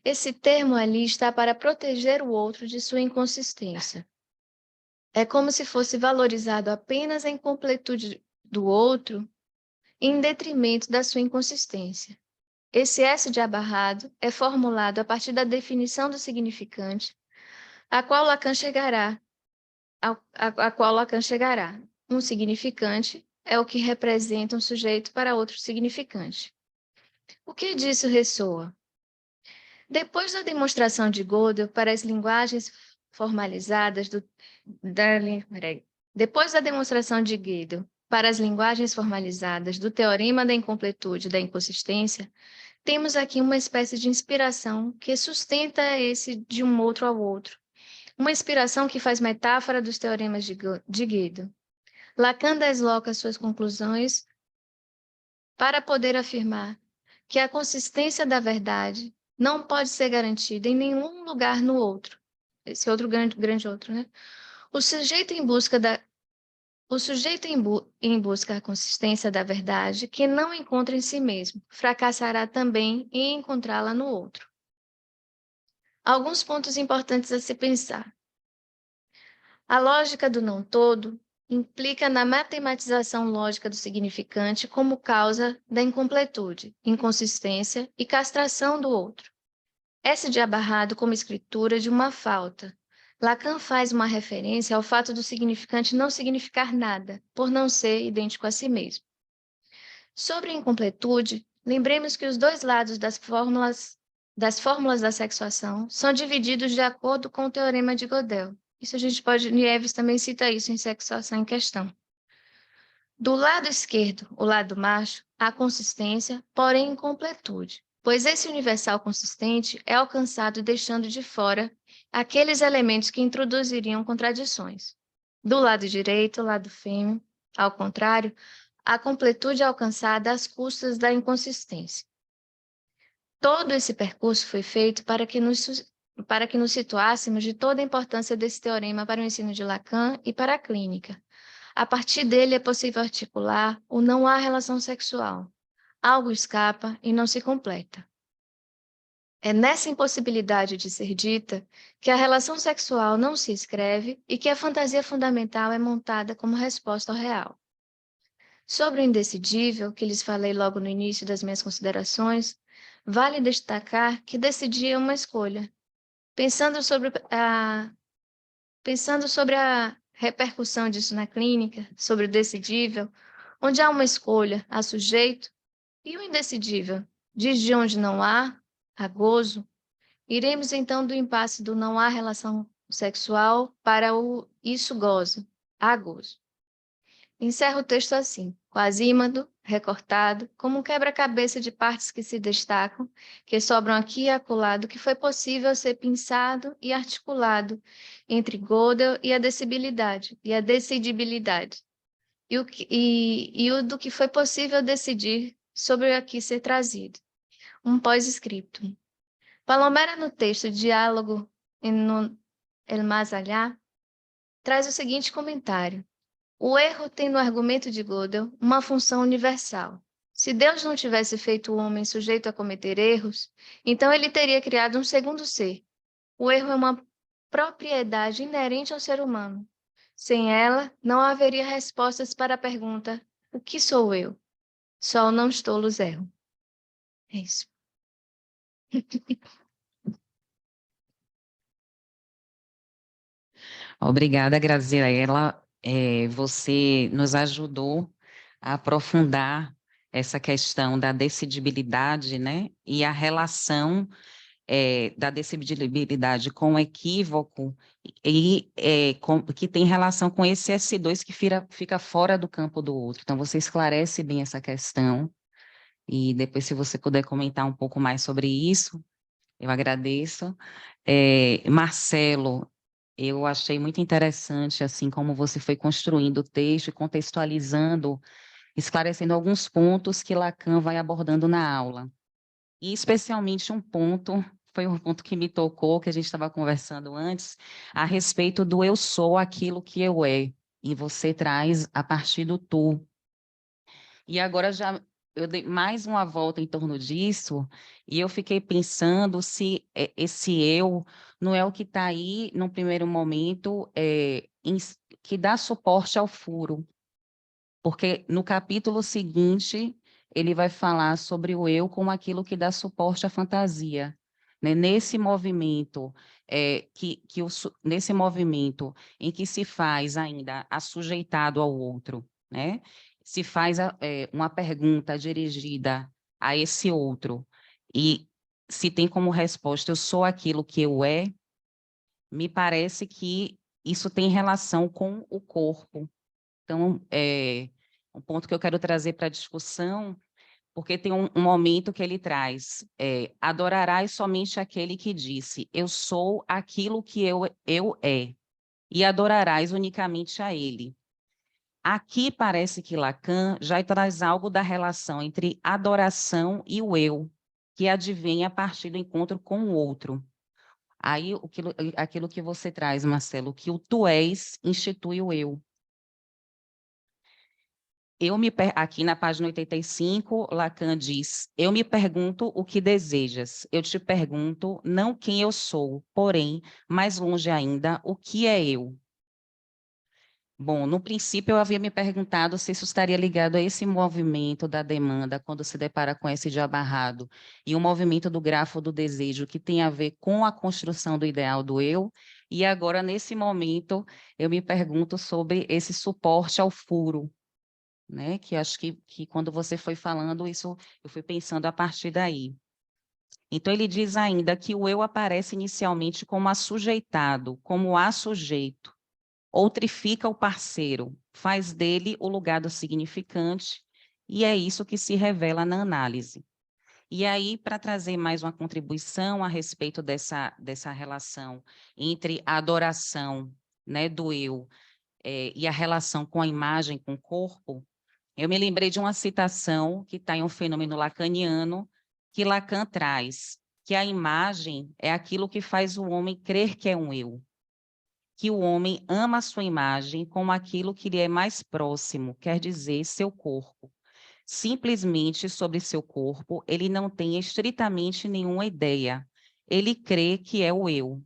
Esse termo ali está para proteger o outro de sua inconsistência. É como se fosse valorizado apenas a incompletude do outro em detrimento da sua inconsistência. Esse S de abarrado é formulado a partir da definição do significante, a qual Lacan chegará. Um significante é o que representa um sujeito para outro significante. O que disso ressoa? Depois da demonstração de Gödel para as linguagens formalizadas Depois da demonstração de Gödel para as linguagens formalizadas do teorema da incompletude e da inconsistência, temos aqui uma espécie de inspiração que sustenta esse de um outro ao outro. Uma inspiração que faz metáfora dos teoremas de Gödel. Lacan desloca suas conclusões para poder afirmar que a consistência da verdade não pode ser garantida em nenhum lugar no outro. Esse outro grande outro, né? O sujeito em busca da consistência da verdade, que não encontra em si mesmo, fracassará também em encontrá-la no outro. Alguns pontos importantes a se pensar. A lógica do não todo implica na matematização lógica do significante como causa da incompletude, inconsistência e castração do outro. S de abarrado como escritura de uma falta, Lacan faz uma referência ao fato do significante não significar nada, por não ser idêntico a si mesmo. Sobre a incompletude, lembremos que os dois lados das fórmulas da sexuação são divididos de acordo com o teorema de Gödel. Isso a gente pode, Nieves também cita isso em Sexuação em Questão. Do lado esquerdo, o lado macho, há consistência, porém incompletude, pois esse universal consistente é alcançado deixando de fora aqueles elementos que introduziriam contradições. Do lado direito, o lado fêmeo, ao contrário, a completude é alcançada às custas da inconsistência. Todo esse percurso foi feito para que nos situássemos de toda a importância desse teorema para o ensino de Lacan e para a clínica. A partir dele é possível articular o não há relação sexual. Algo escapa e não se completa. É nessa impossibilidade de ser dita que a relação sexual não se escreve e que a fantasia fundamental é montada como resposta ao real. Sobre o indecidível, que lhes falei logo no início das minhas considerações, vale destacar que decidi é uma escolha. Pensando sobre a repercussão disso na clínica, sobre o decidível, onde há uma escolha, há sujeito, e o indecidível, diz de onde não há gozo. Iremos então do impasse do não há relação sexual para o isso gozo, há gozo. Encerro o texto assim, quasímado, recortado, como um quebra-cabeça de partes que se destacam, que sobram aqui e acolá, do que foi possível ser pensado e articulado entre Gödel e a decidibilidade, e o do que foi possível decidir sobre o aqui ser trazido. Um pós-scriptum. Palomera, no texto Diálogo no El Más Allá, traz o seguinte comentário. O erro tem no argumento de Gödel uma função universal. Se Deus não tivesse feito o homem sujeito a cometer erros, então ele teria criado um segundo ser. O erro é uma propriedade inerente ao ser humano. Sem ela, não haveria respostas para a pergunta: o que sou eu? Só não tolos erram. É isso. Obrigada, Graziela. Você nos ajudou a aprofundar essa questão da decidibilidade, né? E a relação da decidibilidade com o equívoco que tem relação com esse S2 que fica fora do campo do outro. Então, você esclarece bem essa questão. E depois, se você puder comentar um pouco mais sobre isso, eu agradeço. Marcelo, eu achei muito interessante, assim, como você foi construindo o texto e contextualizando, esclarecendo alguns pontos que Lacan vai abordando na aula. E especialmente um ponto, foi um ponto que me tocou, que a gente estava conversando antes, a respeito do eu sou aquilo que eu é, e você traz a partir do tu. E agora eu dei mais uma volta em torno disso, e eu fiquei pensando se esse eu não é o que está aí, num primeiro momento, que dá suporte ao furo. Porque no capítulo seguinte, ele vai falar sobre o eu como aquilo que dá suporte à fantasia. Né? Nesse movimento, nesse movimento em que se faz ainda assujeitado ao outro, né? Se faz uma pergunta dirigida a esse outro, e se tem como resposta, eu sou aquilo que eu é, me parece que isso tem relação com o corpo. Então, um ponto que eu quero trazer para a discussão, porque tem um momento que ele traz, adorarás somente aquele que disse, eu sou aquilo que eu é, e adorarás unicamente a ele. Aqui parece que Lacan já traz algo da relação entre adoração e o eu, que advém a partir do encontro com o outro. Aí, aquilo que você traz, Marcelo, que o tu és institui o eu. Aqui na página 85, Lacan diz, eu me pergunto o que desejas, eu te pergunto não quem eu sou, porém, mais longe ainda, o que é eu? Bom, no princípio eu havia me perguntado se isso estaria ligado a esse movimento da demanda, quando se depara com esse diabarrado, e o movimento do grafo do desejo, que tem a ver com a construção do ideal do eu, E agora, nesse momento, eu me pergunto sobre esse suporte ao furo, né? Que acho que quando você foi falando isso, eu fui pensando a partir daí. Então, ele diz ainda que o eu aparece inicialmente como assujeitado, como assujeito, outrifica o parceiro, faz dele o lugar do significante, e é isso que se revela na análise. E aí, para trazer mais uma contribuição a respeito dessa relação entre a adoração, né, do eu, e a relação com a imagem, com o corpo, eu me lembrei de uma citação que está em um fenômeno lacaniano, que Lacan traz, que a imagem é aquilo que faz o homem crer que é um eu, que o homem ama a sua imagem como aquilo que lhe é mais próximo, quer dizer, seu corpo. Simplesmente sobre seu corpo, ele não tem estritamente nenhuma ideia. Ele crê que é o eu.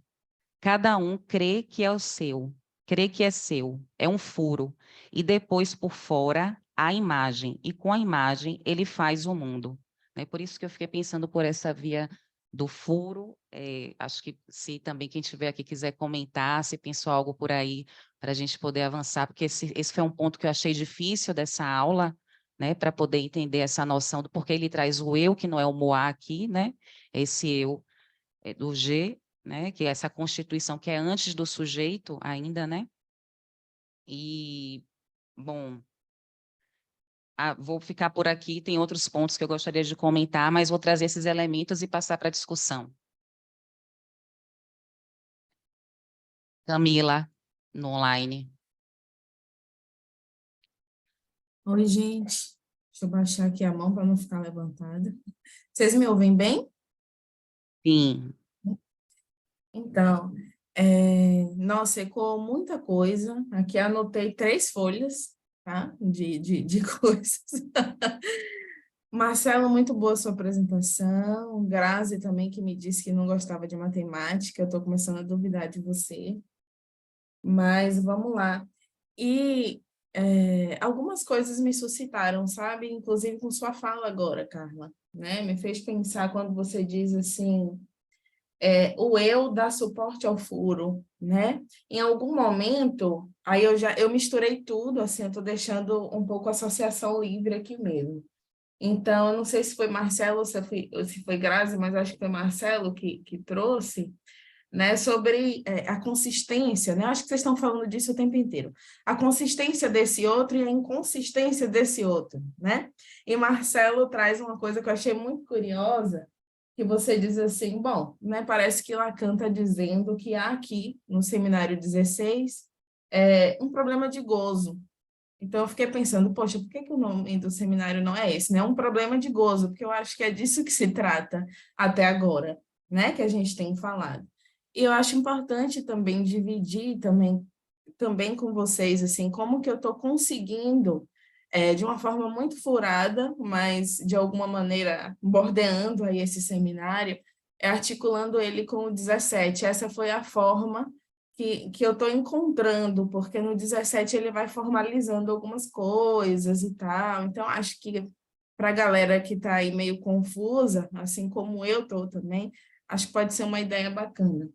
Cada um crê que é o seu, crê que é seu, é um furo. E depois, por fora, a imagem. E com a imagem, ele faz o mundo. É por isso que eu fiquei pensando por essa via do furo. Acho que se também quem estiver aqui quiser comentar, se pensou algo por aí, para a gente poder avançar, porque esse foi um ponto que eu achei difícil dessa aula, né, para poder entender essa noção do porquê ele traz o eu, que não é o Moá aqui, né, esse eu do G, né, que é essa constituição que é antes do sujeito ainda, né, e, bom, vou ficar por aqui, tem outros pontos que eu gostaria de comentar, mas vou trazer esses elementos e passar para a discussão. Camila, no online. Oi, gente. Deixa eu baixar aqui a mão para não ficar levantada. Vocês me ouvem bem? Sim. Então, nossa, ecoou muita coisa. Aqui anotei 3 folhas, tá? De coisas. Marcelo, muito boa sua apresentação. Grazi também, que me disse que não gostava de matemática. Eu estou começando a duvidar de você. Mas vamos lá. E algumas coisas me suscitaram, sabe? Inclusive com sua fala agora, Carla, né? Me fez pensar quando você diz assim, o eu dá suporte ao furo, né? Em algum momento, aí eu misturei tudo, assim, eu estou deixando um pouco a associação livre aqui mesmo. Então, eu não sei se foi Marcelo ou se foi Grazi, mas acho que foi Marcelo que trouxe, né, sobre a consistência, né? Acho que vocês estão falando disso o tempo inteiro. A consistência desse outro e a inconsistência desse outro, né? E Marcelo traz uma coisa que eu achei muito curiosa, que você diz assim, bom, né, parece que Lacan está dizendo que há aqui, no Seminário 16, um problema de gozo. Então, eu fiquei pensando, poxa, por que o nome do seminário não é esse, né? Um problema de gozo, porque eu acho que é disso que se trata até agora, né? Que a gente tem falado. E eu acho importante também dividir também com vocês, assim, como que eu estou conseguindo, de uma forma muito furada, mas de alguma maneira bordeando aí esse seminário, articulando ele com o 17. Essa foi a forma que eu estou encontrando, porque no 17 ele vai formalizando algumas coisas e tal. Então, acho que para a galera que está aí meio confusa, assim como eu estou também, acho que pode ser uma ideia bacana.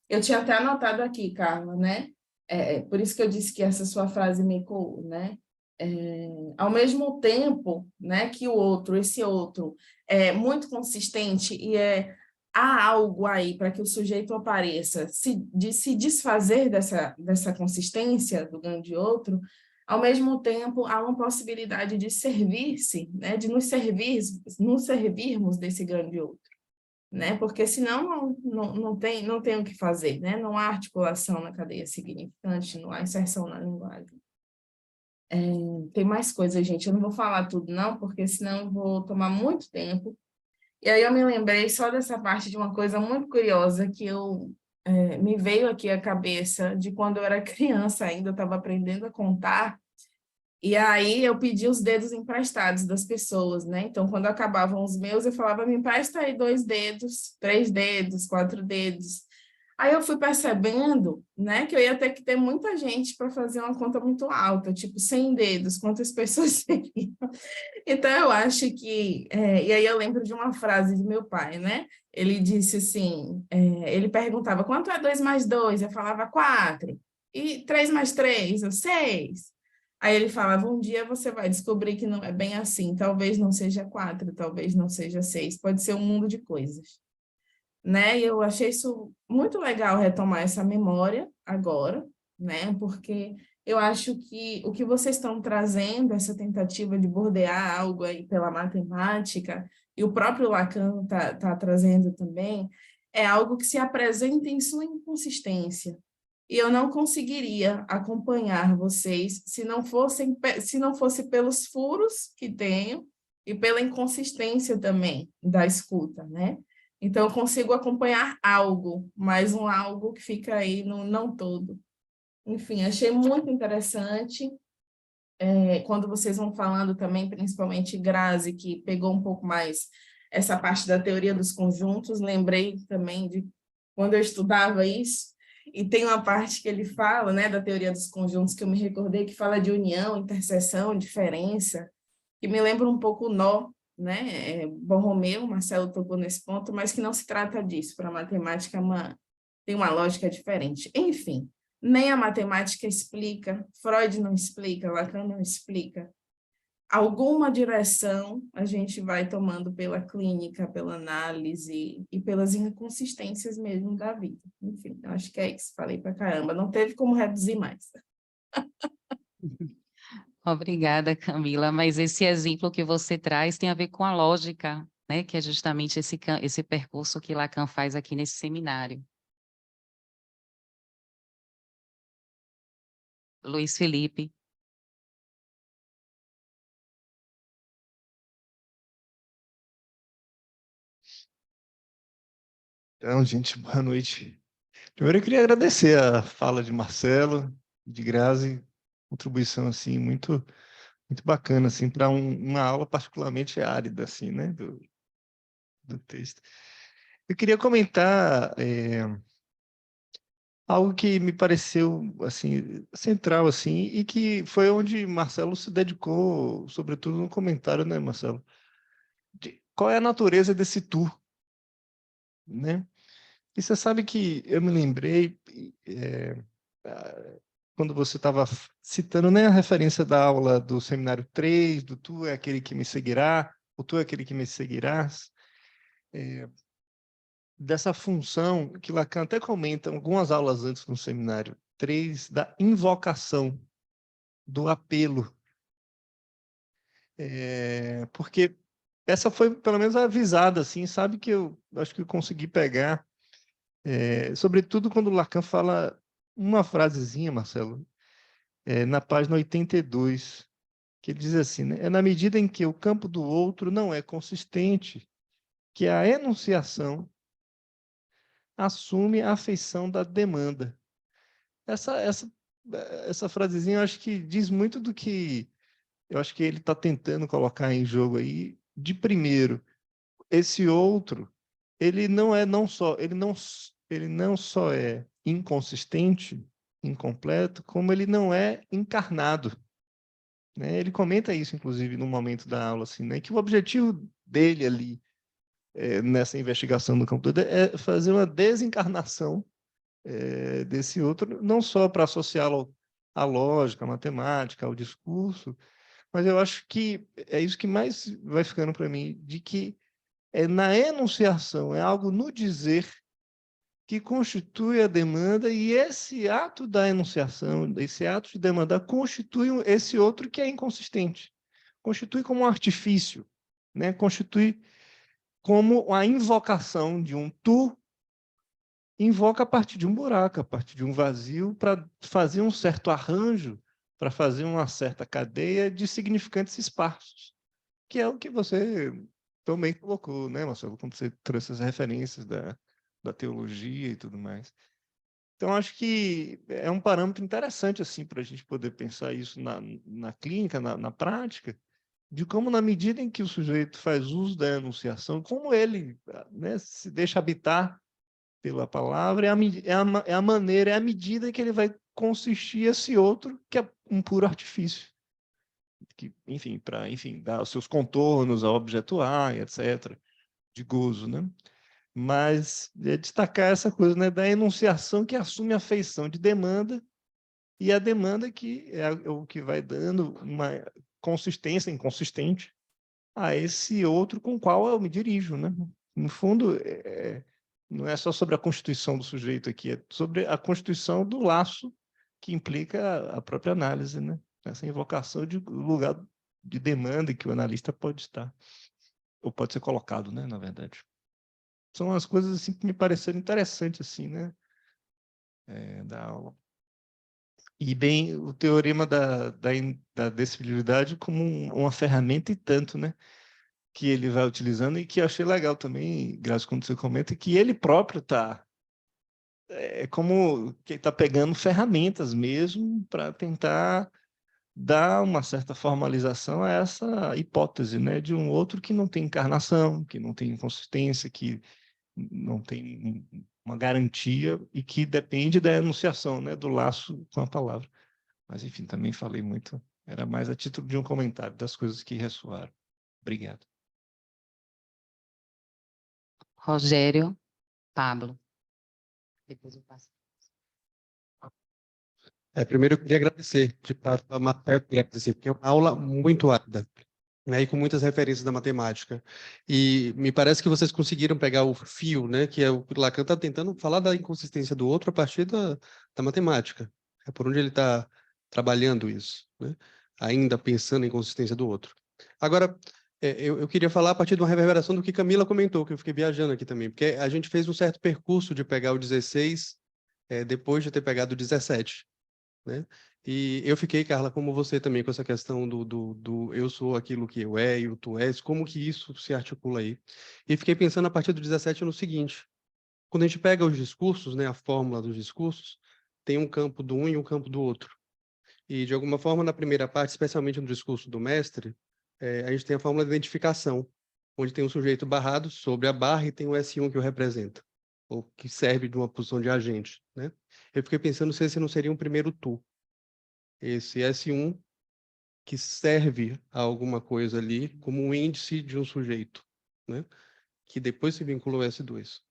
Eu tinha até anotado aqui, Carla, né? Por isso que eu disse que essa sua frase me ecoou, né? Ao mesmo tempo, né, que esse outro é muito consistente e há algo aí para que o sujeito apareça, se desfazer dessa consistência do grande outro, ao mesmo tempo há uma possibilidade de servir-se, né, de nos servirmos desse grande outro, né, porque senão não tem o que fazer, né, não há articulação na cadeia significante, não há inserção na linguagem. Tem mais coisas, gente, eu não vou falar tudo não, porque senão eu vou tomar muito tempo. E aí eu me lembrei só dessa parte de uma coisa muito curiosa que me veio aqui à cabeça de quando eu era criança ainda, eu estava aprendendo a contar, e aí eu pedi os dedos emprestados das pessoas, né? Então, quando acabavam os meus, eu falava, me empresta aí 2 dedos, 3 dedos, 4 dedos. Aí eu fui percebendo, né, que eu ia ter que ter muita gente para fazer uma conta muito alta, tipo 100 dedos, quantas pessoas seriam. Então eu acho que, e aí eu lembro de uma frase de meu pai, né? Ele disse assim, ele perguntava, quanto é 2 mais 2? Eu falava 4. E 3 mais 3? Eu 6. Aí ele falava, um dia você vai descobrir que não é bem assim, talvez não seja 4, talvez não seja 6, pode ser um mundo de coisas, né? E eu achei isso muito legal retomar essa memória agora, né? Porque eu acho que o que vocês estão trazendo, essa tentativa de bordear algo aí pela matemática, e o próprio Lacan tá trazendo também, é algo que se apresenta em sua inconsistência. E eu não conseguiria acompanhar vocês se não fosse pelos furos que tenho e pela inconsistência também da escuta, né? Então, eu consigo acompanhar algo, mas um algo que fica aí no não todo. Enfim, achei muito interessante. Quando vocês vão falando também, principalmente Grazi, que pegou um pouco mais essa parte da teoria dos conjuntos, lembrei também de quando eu estudava isso, e tem uma parte que ele fala, né, da teoria dos conjuntos, que eu me recordei, que fala de união, interseção, diferença, que me lembra um pouco o nó, né? Borromeu, Marcelo tocou nesse ponto, mas que não se trata disso. Para a matemática tem uma lógica diferente. Enfim, nem a matemática explica, Freud não explica, Lacan não explica. Alguma direção a gente vai tomando pela clínica, pela análise e pelas inconsistências mesmo da vida. Enfim, acho que é isso. Falei para caramba, não teve como reduzir mais. Obrigada, Camila. Mas esse exemplo que você traz tem a ver com a lógica, né? Que é justamente esse percurso que Lacan faz aqui nesse seminário. Luiz Felipe. Então, gente, boa noite. Primeiro, eu queria agradecer a fala de Marcelo, de Grazi, contribuição assim muito bacana assim para uma aula particularmente árida assim, né, do texto. Eu queria comentar algo que me pareceu assim central assim e que foi onde Marcelo se dedicou, sobretudo no comentário, né, Marcelo? Qual é a natureza desse tu, né? E você sabe que eu me lembrei, quando você estava citando, né, a referência da aula do seminário 3, do tu é aquele que me seguirá, o tu é aquele que me seguirás, dessa função que Lacan até comenta algumas aulas antes no seminário 3, da invocação, do apelo. Porque essa foi, pelo menos, avisada, assim, sabe que eu acho que eu consegui pegar, sobretudo quando Lacan fala uma frasezinha, Marcelo, na página 82, que ele diz assim, né? É na medida em que o campo do outro não é consistente que a enunciação assume a afeição da demanda. Essa frasezinha eu acho que diz muito do que eu acho que ele está tentando colocar em jogo aí. De primeiro, esse outro, ele não só é inconsistente, incompleto, como ele não é encarnado, né? Ele comenta isso, inclusive, no momento da aula, assim, né? Que o objetivo dele ali, nessa investigação do campo todo, é fazer uma desencarnação desse outro, não só para associá-lo à lógica, à matemática, ao discurso, mas eu acho que é isso que mais vai ficando para mim, de que é na enunciação, é algo no dizer que constitui a demanda, e esse ato da enunciação, esse ato de demandar, constitui esse outro que é inconsistente, constitui como um artifício, né? Constitui como a invocação de um tu, invoca a partir de um buraco, a partir de um vazio, para fazer um certo arranjo, para fazer uma certa cadeia de significantes esparsos, que é o que você também colocou, né, Marcelo, quando você trouxe as referências da teologia e tudo mais. Então, acho que é um parâmetro interessante assim, para a gente poder pensar isso na clínica, na prática, de como, na medida em que o sujeito faz uso da enunciação, como ele, né, se deixa habitar pela palavra, é a maneira, é a medida que ele vai consistir esse outro, que é um puro artifício. Que, enfim, para dar os seus contornos ao objeto A, etc., de gozo, né? Mas destacar essa coisa, né, da enunciação que assume a feição de demanda, e a demanda que é o que vai dando uma consistência inconsistente a esse outro com o qual eu me dirijo, né? No fundo, não é só sobre a constituição do sujeito aqui, é sobre a constituição do laço que implica a própria análise, né? Essa invocação de lugar de demanda que o analista pode estar, ou pode ser colocado, né, na verdade. São as coisas assim que me pareceram interessantes, assim, né, da aula. E bem, o teorema da desfilibilidade como uma ferramenta e tanto, né, que ele vai utilizando, e que eu achei legal também, Graça, quando você comenta, que ele próprio está como que está pegando ferramentas mesmo para tentar dar uma certa formalização a essa hipótese, né, de um outro que não tem encarnação, que não tem inconsistência, que não tem uma garantia e que depende da enunciação, né, do laço com a palavra. Mas, enfim, também falei muito, era mais a título de um comentário das coisas que ressoaram. Obrigado. Rogério, Pablo. Depois eu passo. Primeiro eu queria agradecer, de fato, a matéria, porque é uma aula muito árida, né, e com muitas referências da matemática. E me parece que vocês conseguiram pegar o fio, né, que é o que o Lacan está tentando falar da inconsistência do outro a partir da matemática. É por onde ele está trabalhando isso, né, ainda pensando em inconsistência do outro. Agora, eu queria falar a partir de uma reverberação do que Camila comentou, que eu fiquei viajando aqui também, porque a gente fez um certo percurso de pegar o 16, depois de ter pegado o 17. Né? E eu fiquei, Carla, como você também, com essa questão do eu sou aquilo que eu é e o tu és, como que isso se articula aí? E fiquei pensando a partir do 17 no seguinte: quando a gente pega os discursos, né, a fórmula dos discursos, tem um campo do um e um campo do outro. E, de alguma forma, na primeira parte, especialmente no discurso do mestre, a gente tem a fórmula de identificação, onde tem um sujeito barrado sobre a barra e tem o S1 que o representa, ou que serve de uma posição de agente, né? Eu fiquei pensando se esse não seria um primeiro tu. Esse S1 que serve a alguma coisa ali como um índice de um sujeito, né? Que depois se vincula ao S2,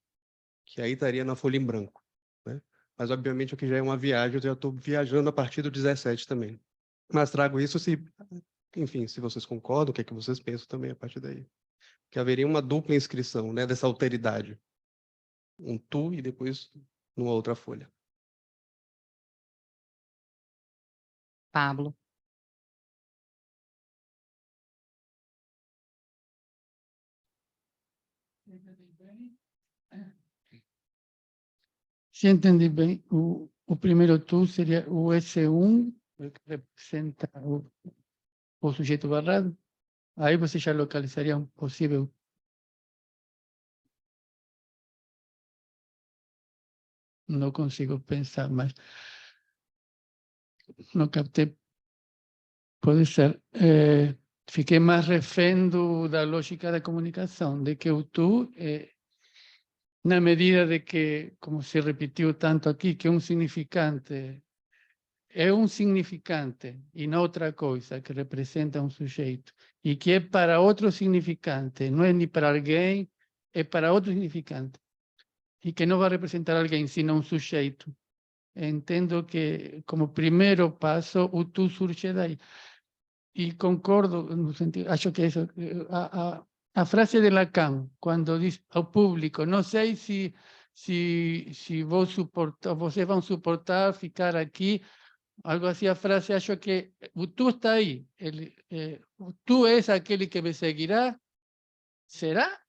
que aí estaria na folha em branco, né? Mas, obviamente, aqui já é uma viagem, eu já estou viajando a partir do 17 também. Mas trago isso enfim, se vocês concordam, o que é que vocês pensam também a partir daí. Que haveria uma dupla inscrição, né, dessa alteridade. Um tu e depois numa outra folha. Pablo. Se entendi bem, o primeiro tu seria o S1, que representa o sujeito barrado. Aí você já localizaria um possível. Não consigo pensar, mas não captei. Pode ser. Fiquei mais refém da lógica da comunicação, de que o tu, na medida de que, como se repetiu tanto aqui, que um significante é um significante e não outra coisa que representa um sujeito, e que é para outro significante, não é nem para alguém, é para outro significante, e que não vai representar alguém, sino um sujeito. Entendo que, como primeiro passo, o tu surge daí. E concordo, no sentido, acho que isso, a frase de Lacan, quando diz ao público, não sei se vou suportar, vocês vão suportar ficar aqui, algo assim, a frase, acho que o tu está aí, o tu és aquele que me seguirá, será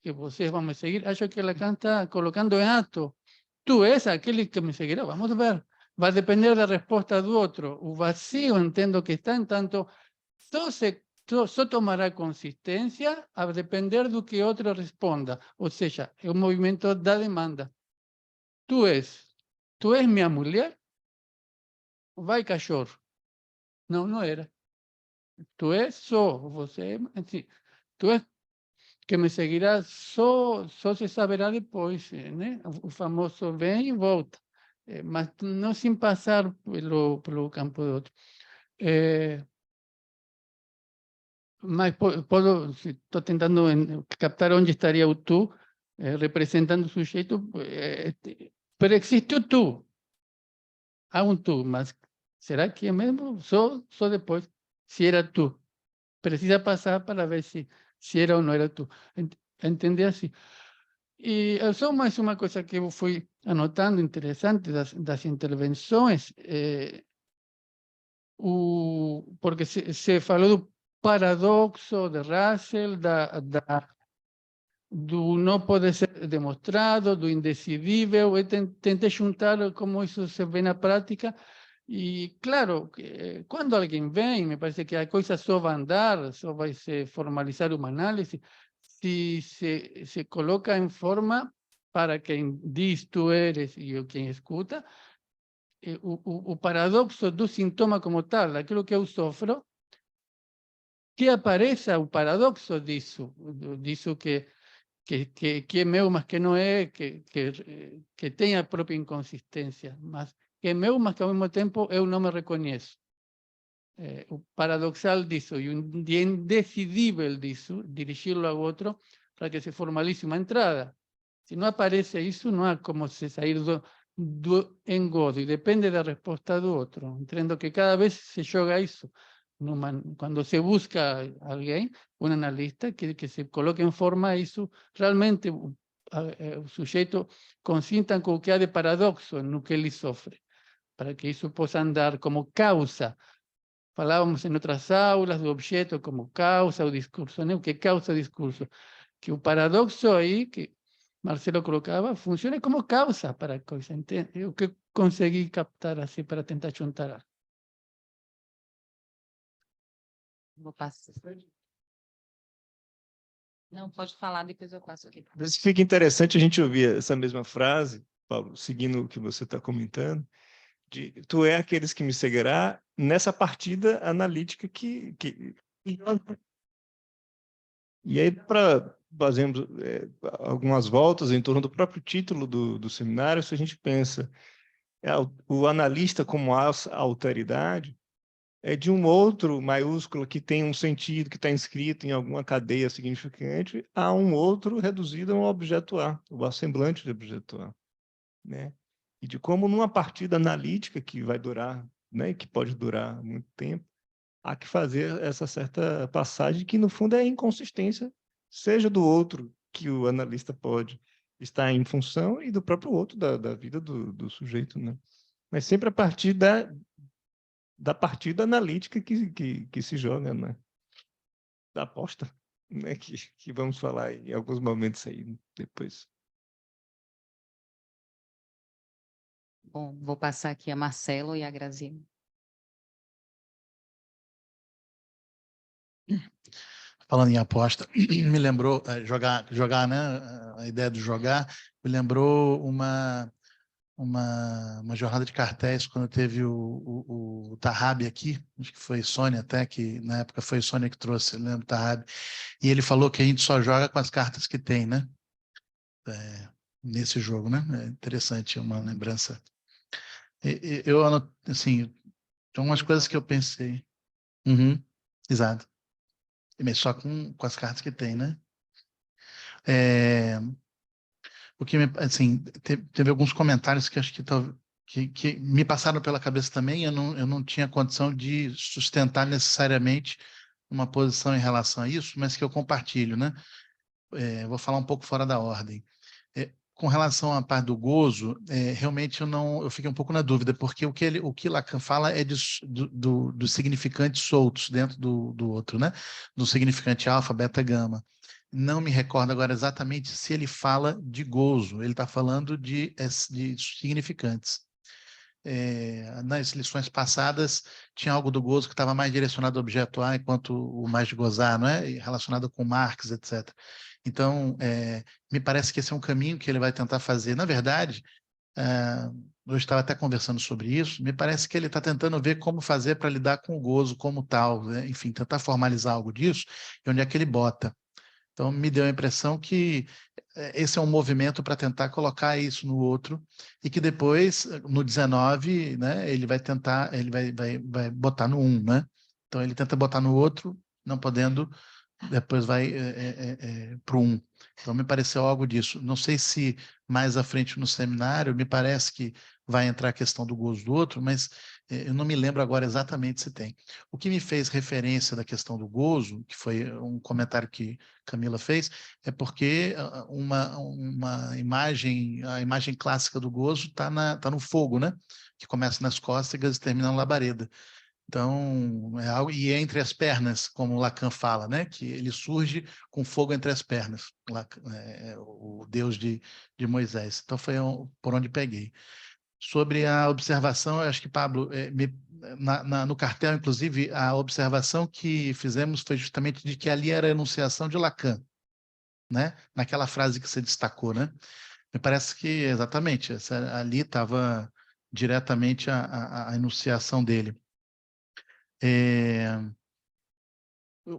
que vocês vão me seguir? Acho que Lacan está colocando em ato, tu és aquele que me seguirá, vamos ver, vai depender da resposta do outro, o vazio entendo que está, em tanto, só tomará consistência a depender do que outro responda, ou seja, é o movimento da demanda. Tu és minha mulher? Vai, cachorro. Não, não era. Tu és só, você, assim, tu és que me seguirá só se saberá depois, né? O famoso vem e volta, mas não sem passar pelo campo do outro. Mas estou tentando captar onde estaria o tu, representando o sujeito, pero existe o tu, há um tu, mas será que é mesmo? Só depois, se era tu. Precisa passar para ver se era ou não era tu. Entender assim. E só mais uma coisa que eu fui anotando interessante das intervenções, porque se falou do paradoxo de Russell, do não poder ser demonstrado, do indecidível. Eu tentei juntar como isso se vê na prática. E, claro, quando alguém vem, me parece que a coisa só vai andar, só vai se formalizar uma análise, se se coloca em forma para quem diz tu eres e quem escuta, o paradoxo do sintoma como tal, aquilo que eu sofro, que apareça o paradoxo disso que é meu, mas que não é, que tem a própria inconsistência, mas que é meu, mas que ao mesmo tempo eu não me reconheço. O paradoxal disso e o indecidível disso, dirigi-lo ao outro para que se formalize uma entrada. Se não aparece isso, não há como se sair do engodo, e depende da resposta do outro. Entendo que cada vez se joga isso. Quando se busca alguém, um analista, que se coloque em forma isso, realmente o sujeito consinta com o que há de paradoxo no que ele sofre, para que isso possa andar como causa. Falávamos em outras aulas do objeto como causa o discurso, né? O que causa o discurso. Que o paradoxo aí, que Marcelo colocava, funciona como causa para a coisa, entende? O que consegui captar assim para tentar juntar. Vou passar. Não, pode falar, depois eu passo aqui. Às vezes fica interessante a gente ouvir essa mesma frase, Paulo, seguindo o que você está comentando, de tu é aqueles que me seguirá nessa partida analítica que... E aí, para fazermos algumas voltas em torno do próprio título do seminário, se a gente pensa o analista como a alteridade, é de um outro maiúsculo que tem um sentido, que está inscrito em alguma cadeia significante, a um outro reduzido a um objeto A, o assemblante de objeto A, né? E de como numa partida analítica que vai durar, né, que pode durar muito tempo, há que fazer essa certa passagem que, no fundo, é a inconsistência, seja do outro que o analista pode estar em função e do próprio outro, da vida do sujeito, né? Mas sempre a partir da partida analítica que se joga, né? Da aposta, né? Que vamos falar em alguns momentos aí depois. Bom, vou passar aqui a Marcelo e a Graziela. Falando em aposta, me lembrou jogar, né? A ideia de jogar me lembrou uma jornada de cartéis quando teve o Tarrabi aqui, acho que foi Sônia até, que na época foi Sônia que trouxe, eu lembro, Tarrabi, e ele falou que a gente só joga com as cartas que tem, né? Nesse jogo, né? É interessante, uma lembrança. Eu, assim, tem umas coisas que eu pensei. Uhum, exato. Mas só com as cartas que tem, né? O que assim, teve alguns comentários que acho que me passaram pela cabeça também, eu não tinha condição de sustentar necessariamente uma posição em relação a isso, mas que eu compartilho, né? Vou falar um pouco fora da ordem. Com relação à parte do gozo, realmente eu fiquei um pouco na dúvida, porque o que Lacan fala é dos significantes soltos dentro do outro, né? Do significante alfa, beta, gama. Não me recordo agora exatamente se ele fala de gozo, ele está falando de significantes. Nas lições passadas, tinha algo do gozo que estava mais direcionado ao objeto A, enquanto o mais de gozar, não é? Relacionado com Marx, etc. Então, me parece que esse é um caminho que ele vai tentar fazer. Na verdade, eu estava até conversando sobre isso, me parece que ele está tentando ver como fazer para lidar com o gozo como tal, né? Enfim, tentar formalizar algo disso, e onde é que ele bota. Então, me deu a impressão que esse é um movimento para tentar colocar isso no outro, e que depois, no 19, né, ele vai tentar, ele vai botar no 1, né? Então, ele tenta botar no outro, não podendo, depois vai para o 1. Então, me pareceu algo disso. Não sei se mais à frente no seminário, me parece que vai entrar a questão do gozo do outro, mas eu não me lembro agora exatamente se tem. O que me fez referência da questão do gozo, que foi um comentário que Camila fez, é porque uma imagem, a imagem clássica do gozo está tá no fogo, né? Que começa nas costas e termina na labareda. Então, é algo, e entre as pernas, como Lacan fala, né? Que ele surge com fogo entre as pernas, o Deus de Moisés. Então, foi por onde peguei. Sobre a observação, eu acho que, Pablo, no cartel, inclusive, a observação que fizemos foi justamente de que ali era a enunciação de Lacan, né? Naquela frase que você destacou, né? Me parece que, exatamente, ali estava diretamente a enunciação dele.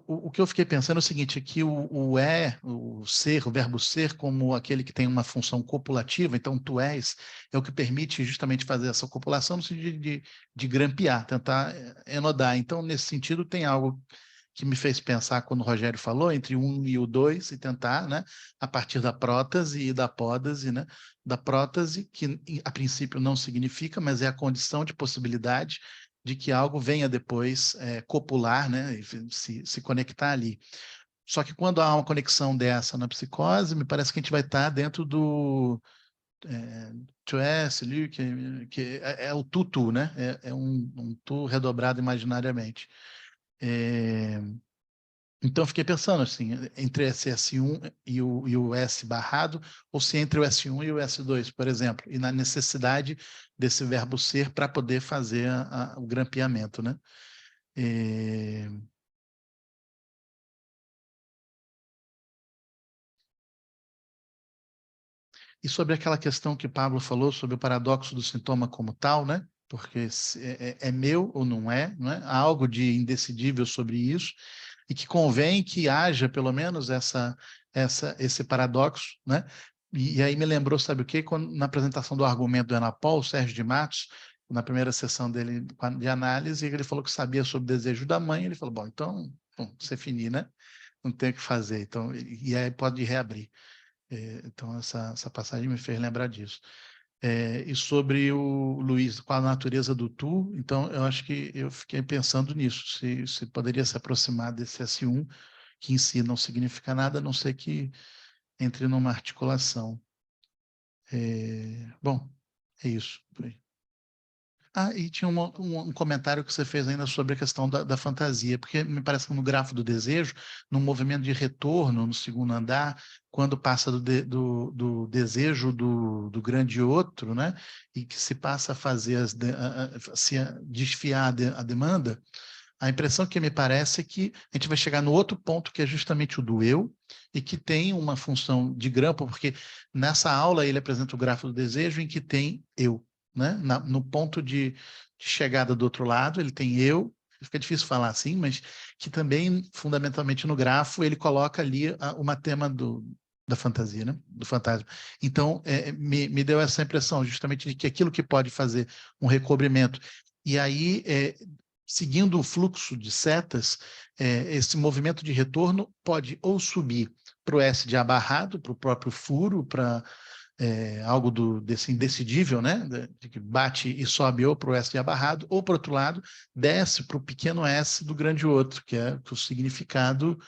O que eu fiquei pensando é o seguinte, é que o ser, o verbo ser, como aquele que tem uma função copulativa, então tu és, é o que permite justamente fazer essa copulação no sentido de grampear, tentar enodar. Então, nesse sentido, tem algo que me fez pensar quando o Rogério falou, entre o 1 e o 2, e tentar, né, a partir da prótase e da pódase, né, da prótase, que a princípio não significa, mas é a condição de possibilidade de que algo venha depois copular, né, e se conectar ali. Só que quando há uma conexão dessa na psicose, me parece que a gente vai estar dentro do tu és, que é o tu, né? É um tu redobrado imaginariamente. Então, eu fiquei pensando assim, entre esse S1 e o S barrado, ou se entre o S1 e o S2, por exemplo, e na necessidade desse verbo ser para poder fazer o grampeamento, né? E sobre aquela questão que Pablo falou sobre o paradoxo do sintoma como tal, né? Porque é meu ou não é, não é? Há algo de indecidível sobre isso, e que convém que haja pelo menos esse paradoxo, né? E aí me lembrou, sabe o quê? Quando, na apresentação do argumento do Ana Paul, Sérgio de Matos, na primeira sessão dele de análise, ele falou que sabia sobre o desejo da mãe, ele falou, bom, então, você finir, né? Não tem o que fazer, então, e aí pode reabrir. Então, essa passagem me fez lembrar disso. E sobre o Luiz, com a natureza do tu, então, eu acho que eu fiquei pensando nisso, se poderia se aproximar desse S1, que em si não significa nada, a não ser que entre numa articulação. Bom, é isso. Por aí. Ah, e tinha um comentário que você fez ainda sobre a questão da fantasia, porque me parece que no grafo do desejo, no movimento de retorno no segundo andar, quando passa do desejo do grande outro, né, e que se passa a fazer se desfiar a demanda, a impressão que me parece é que a gente vai chegar no outro ponto, que é justamente o do eu, e que tem uma função de grampo, porque nessa aula ele apresenta o grafo do desejo em que tem eu. Né? No ponto de chegada do outro lado, ele tem eu, fica difícil falar assim, mas que também, fundamentalmente no grafo, ele coloca ali uma tema da fantasia, né? Do fantasma. Então, me deu essa impressão, justamente, de que aquilo que pode fazer um recobrimento, e aí, seguindo o fluxo de setas, esse movimento de retorno pode ou subir para o S de abarrado, para o próprio furo, para algo desse indecidível, né? De que bate e sobe ou para o S de abarrado, ou, por outro lado, desce para o pequeno S do grande outro, que é o significado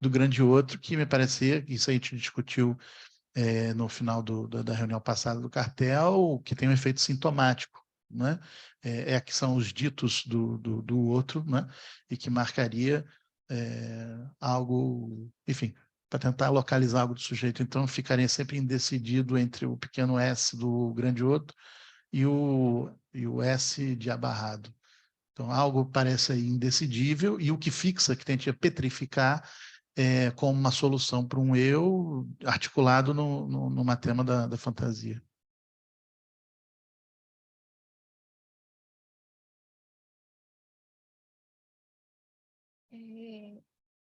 do grande outro, que me parecia, isso a gente discutiu no final da reunião passada do cartel, que tem um efeito sintomático, né? Que são os ditos do outro, né? E que marcaria algo, enfim, para tentar localizar algo do sujeito. Então, ficaria sempre indecidido entre o pequeno S do grande outro e o S de abarrado. Então, algo parece aí indecidível, e o que fixa, que tenta petrificar, como uma solução para um eu articulado numa tema da fantasia.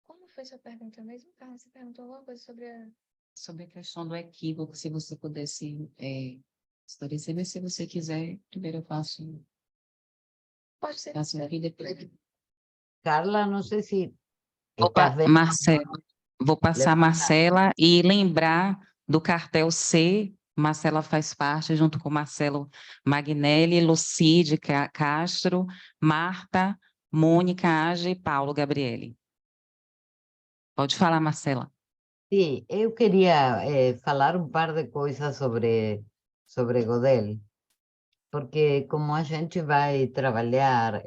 Como foi sua pergunta mesmo, Carla? Você perguntou alguma coisa sobre a... Sobre a questão do equívoco, se você pudesse esclarecer, mas se você quiser, primeiro eu passo Pode ser. aqui depois. Carla, no sé si Opa, estás vendo. Marcela, vou passar a Marcela e lembrar do cartel C. Marcela faz parte, junto com Marcelo Magnelli, Lucide Castro, Marta, Mônica Age e Paulo Gabriele. Pode falar, Marcela. Sí, eu quería falar un par de coisas sobre Godel, porque como a gente vai trabalhar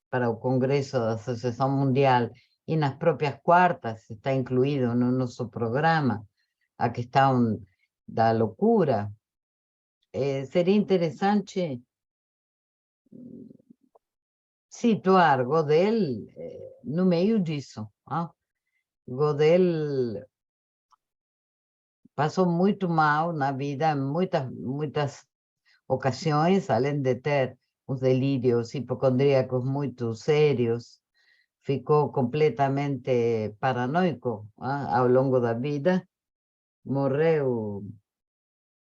para o Congresso da Associação Mundial e nas próprias quartas, está incluído no nosso programa, a questão da loucura, seria interessante situar Godel no meio disso. Godel passou muito mal na vida, em muitas ocasiões, além de ter uns delírios hipocondríacos muito sérios, ficou completamente paranoico ao longo da vida, morreu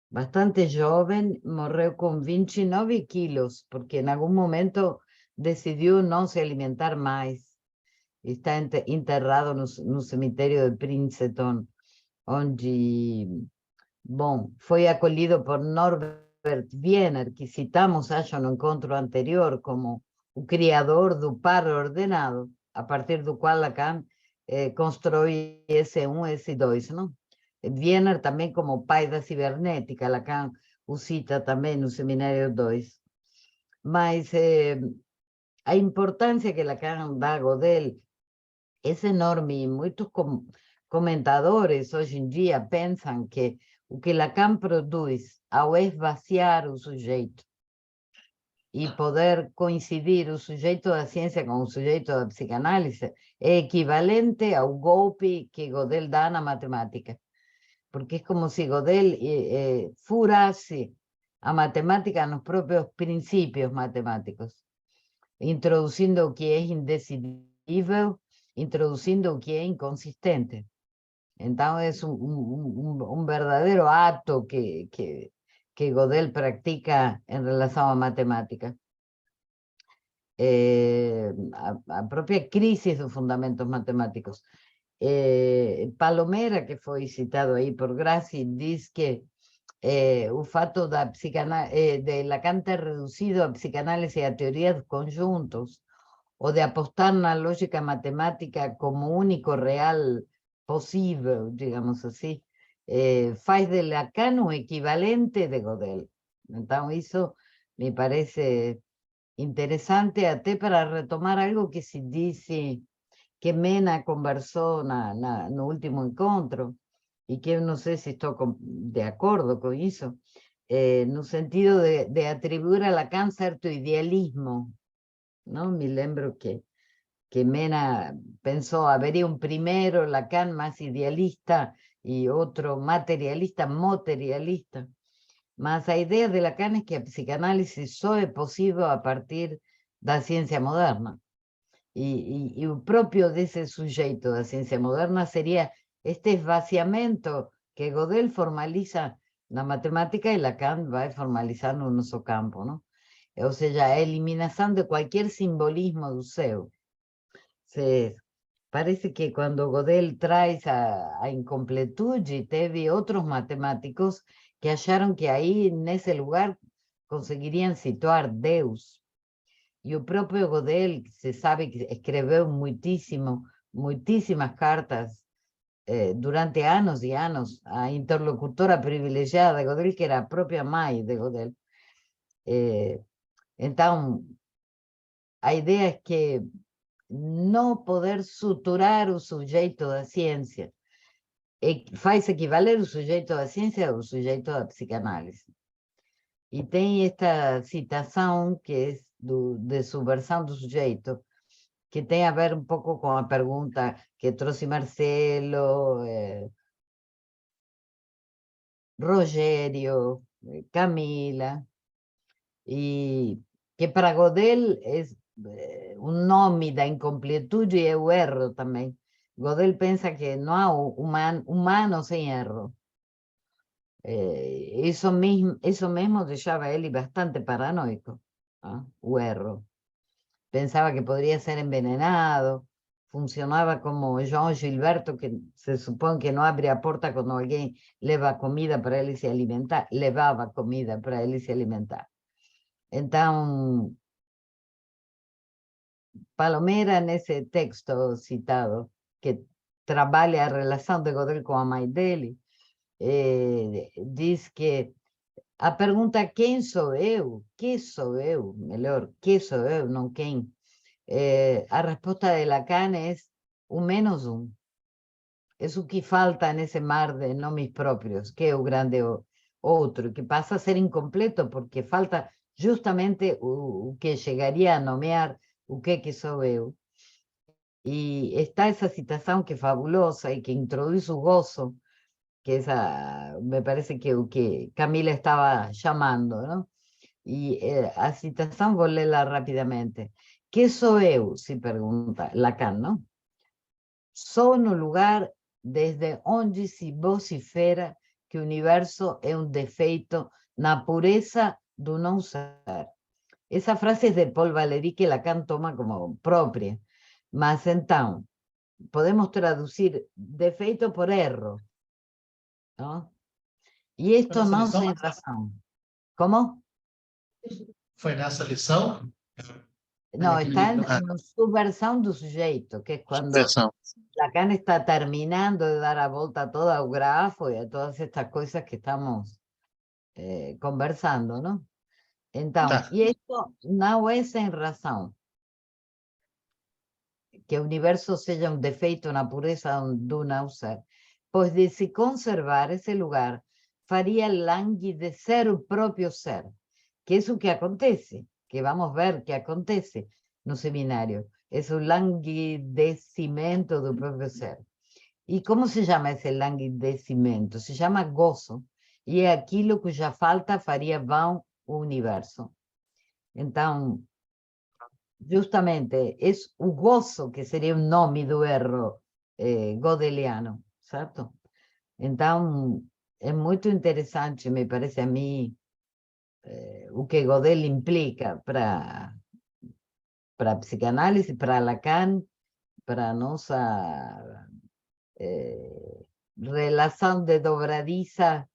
bastante jovem, morreu com 29 quilos, porque em algum momento decidiu não se alimentar mais. Está enterrado no cemitério de Princeton, onde, bom, foi acolhido por Norbert Wiener, que citamos, acho, no encontro anterior, como o criador do par ordenado, a partir do qual Lacan constrói S1 e S2, não? Wiener também como pai da cibernética, Lacan o cita também no Seminário 2. Mas a importância que Lacan dá a Godel é enorme, e muitos comentadores hoje em dia pensam que o que Lacan produz ao esvaziar o sujeito e poder coincidir o sujeito da ciência com o sujeito da psicanálise é equivalente ao golpe que Godel dá na matemática. Porque é como se Godel furasse a matemática nos próprios princípios matemáticos, introduzindo o que é indecidível, introduzindo o que é inconsistente. Então é um verdadeiro ato que Godel practica em relação à matemática. A própria crise dos fundamentos matemáticos. Palomera, que foi citado aí por Grassi, diz que o fato de Lacan ter reduzido a psicanálise a teoria dos conjuntos, ou de apostar na lógica matemática como único real possível, digamos assim, faz de Lacan o equivalente de Godel. Então isso me parece interessante até para retomar algo que se disse, que Mena conversou no último encontro, e que eu não sei se estou de acordo com isso, no sentido de atribuir a Lacan certo idealismo. Não me lembro que Mena pensou, haveria um primeiro Lacan mais idealista e outro materialista, materialista. Mas a ideia de Lacan é que a psicanálise só é possível a partir da ciência moderna. E o próprio desse sujeito da ciência moderna seria este esvaziamento que Godel formaliza na matemática e Lacan vai formalizar no nosso campo, não? Ou seja, a eliminação de qualquer simbolismo do seu. Parece que quando Godel traz a incompletude, teve outros matemáticos que acharam que aí, nesse lugar, conseguiriam situar Deus. E o próprio Godel, que se sabe que escreveu muitíssimas cartas durante anos e anos, a interlocutora privilegiada de Godel, que era a própria mãe de Godel. Então, a ideia é que não poder suturar o sujeito da ciência faz equivaler o sujeito da ciência ao sujeito da psicanálise. E tem esta citação que é de subversão do sujeito, que tem a ver um pouco com a pergunta que trouxe Marcelo, Rogério, Camila, e que para Godel é um nome da incompletude e o erro também. Gödel pensa que não há humano sem erro. Eso mesmo deixava ele bastante paranoico, ¿no? O erro. Pensaba que podría ser envenenado, funcionaba como João Gilberto, que se supone que no abre a porta cuando alguien leva comida para ele se alimentar, levava comida para ele se alimentar. Então, Palomera, nesse texto citado, que trabalha a relação de Gödel com a mãe dele, diz que a pergunta quem sou eu, que sou eu, melhor, que sou eu, não quem, a resposta de Lacan é o menos um. É o que falta nesse mar de nomes próprios, que é o grande outro, que passa a ser incompleto porque falta justamente o que chegaria a nomear o que sou eu. E está essa citação que é fabulosa e que introduz o gozo, que essa me parece que é o que Camila estava chamando, não? E a citação vou lê-la rapidamente. Que sou eu? Se pergunta Lacan, não? Sou no lugar desde onde se vocifera que o universo é um defeito na pureza do não ser. Essa frase é de Paul Valéry que Lacan toma como própria, mas então podemos traduzir defeito por erro, não? E isto Foi nessa não lição? sem razão. Como? Foi nessa lição? Não, está Ah, na subversão do sujeito, que é quando versão. Lacan está terminando de dar a volta toda ao grafo e a todas estas coisas que estamos conversando, não? Então, Tá. e isto não é sem razão. Que o universo seja um defeito na pureza do não ser, pois de se conservar esse lugar, faria languidecer o próprio ser, que é isso que acontece, que vamos ver que acontece no seminário, é o languidecimento do próprio ser. E como se chama esse languidecimento? Se chama gozo, e é aquilo cuja falta faria vão o universo. Então, justamente, é o gozo que seria o nome do erro godeliano, certo? Então, é muito interessante, me parece a mim, o que Gödel implica para a psicanálise, para Lacan, para a nossa relação de dobradiça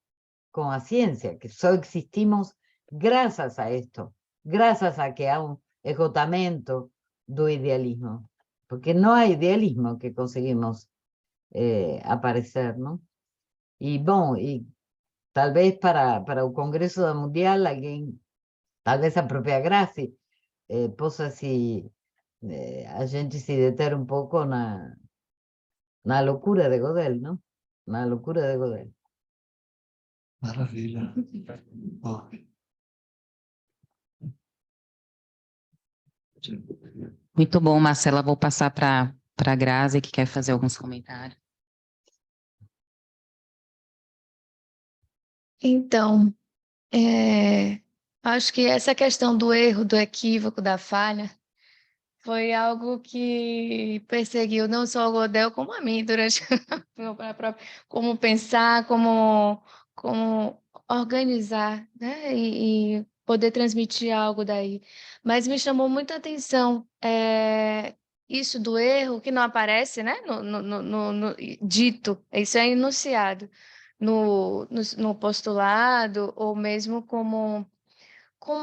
com a ciência, que só existimos graças a isto, graças a que há um esgotamento do idealismo, porque não há idealismo que conseguimos aparecer, não? E, bom, e talvez para o Congresso da Mundial, alguém, talvez a própria Grace, possa a gente se deter um pouco na loucura de Gödel, não? Na loucura de Gödel. Maravilha. Ó, Muito bom, Marcela. Vou passar para a Grazi, que quer fazer alguns comentários. Então, acho que essa questão do erro, do equívoco, da falha, foi algo que perseguiu não só o Gödel, como a mim, durante como pensar, como organizar, né? E poder transmitir algo daí. Mas me chamou muita atenção isso do erro, que não aparece, né? No dito, isso é enunciado no postulado, ou mesmo como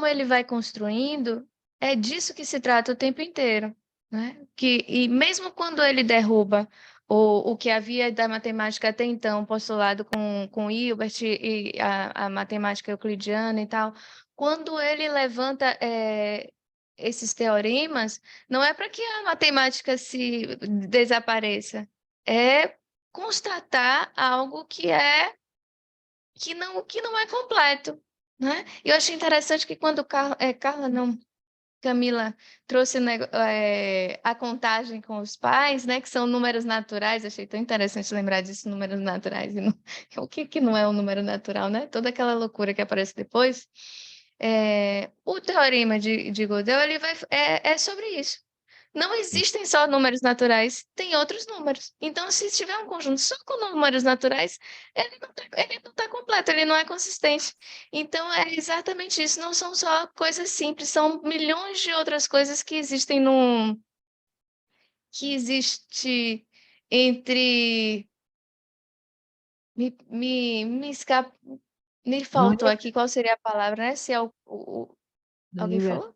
ele vai construindo, é disso que se trata o tempo inteiro, né? E mesmo quando ele derruba o que havia da matemática até então, postulado com Hilbert e a matemática euclidiana e tal, quando ele levanta esses teoremas, não é para que a matemática se desapareça, é constatar algo que não é completo, né? Eu achei interessante que quando Camila trouxe a contagem com os pais, né, que são números naturais, achei tão interessante lembrar disso, números naturais. E o que não é um número natural, né? Toda aquela loucura que aparece depois. O teorema de Gödel é sobre isso. Não existem só números naturais, tem outros números. Então, se tiver um conjunto só com números naturais, ele não tá completo, ele não é consistente. Então, é exatamente isso. Não são só coisas simples, são milhões de outras coisas que existem que existe entre... Me faltou aqui qual seria a palavra, né? Se é alguém falou?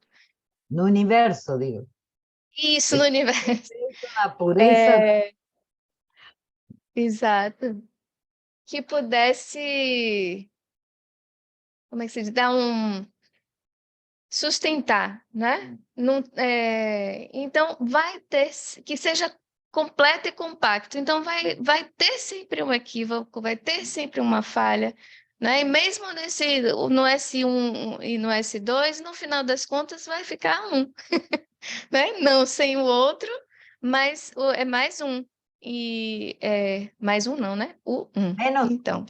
No universo, digo. Isso, no universo. A pureza Exato. Que pudesse, como é que se diz? Sustentar, né? Então, vai ter, que seja completo e compacto. Então, vai ter sempre um equívoco, vai ter sempre uma falha, né? E mesmo no S1 e no S2, no final das contas, vai ficar um, né? Não sem o outro, mas é mais um. E mais um não, né? O um. menos, Então,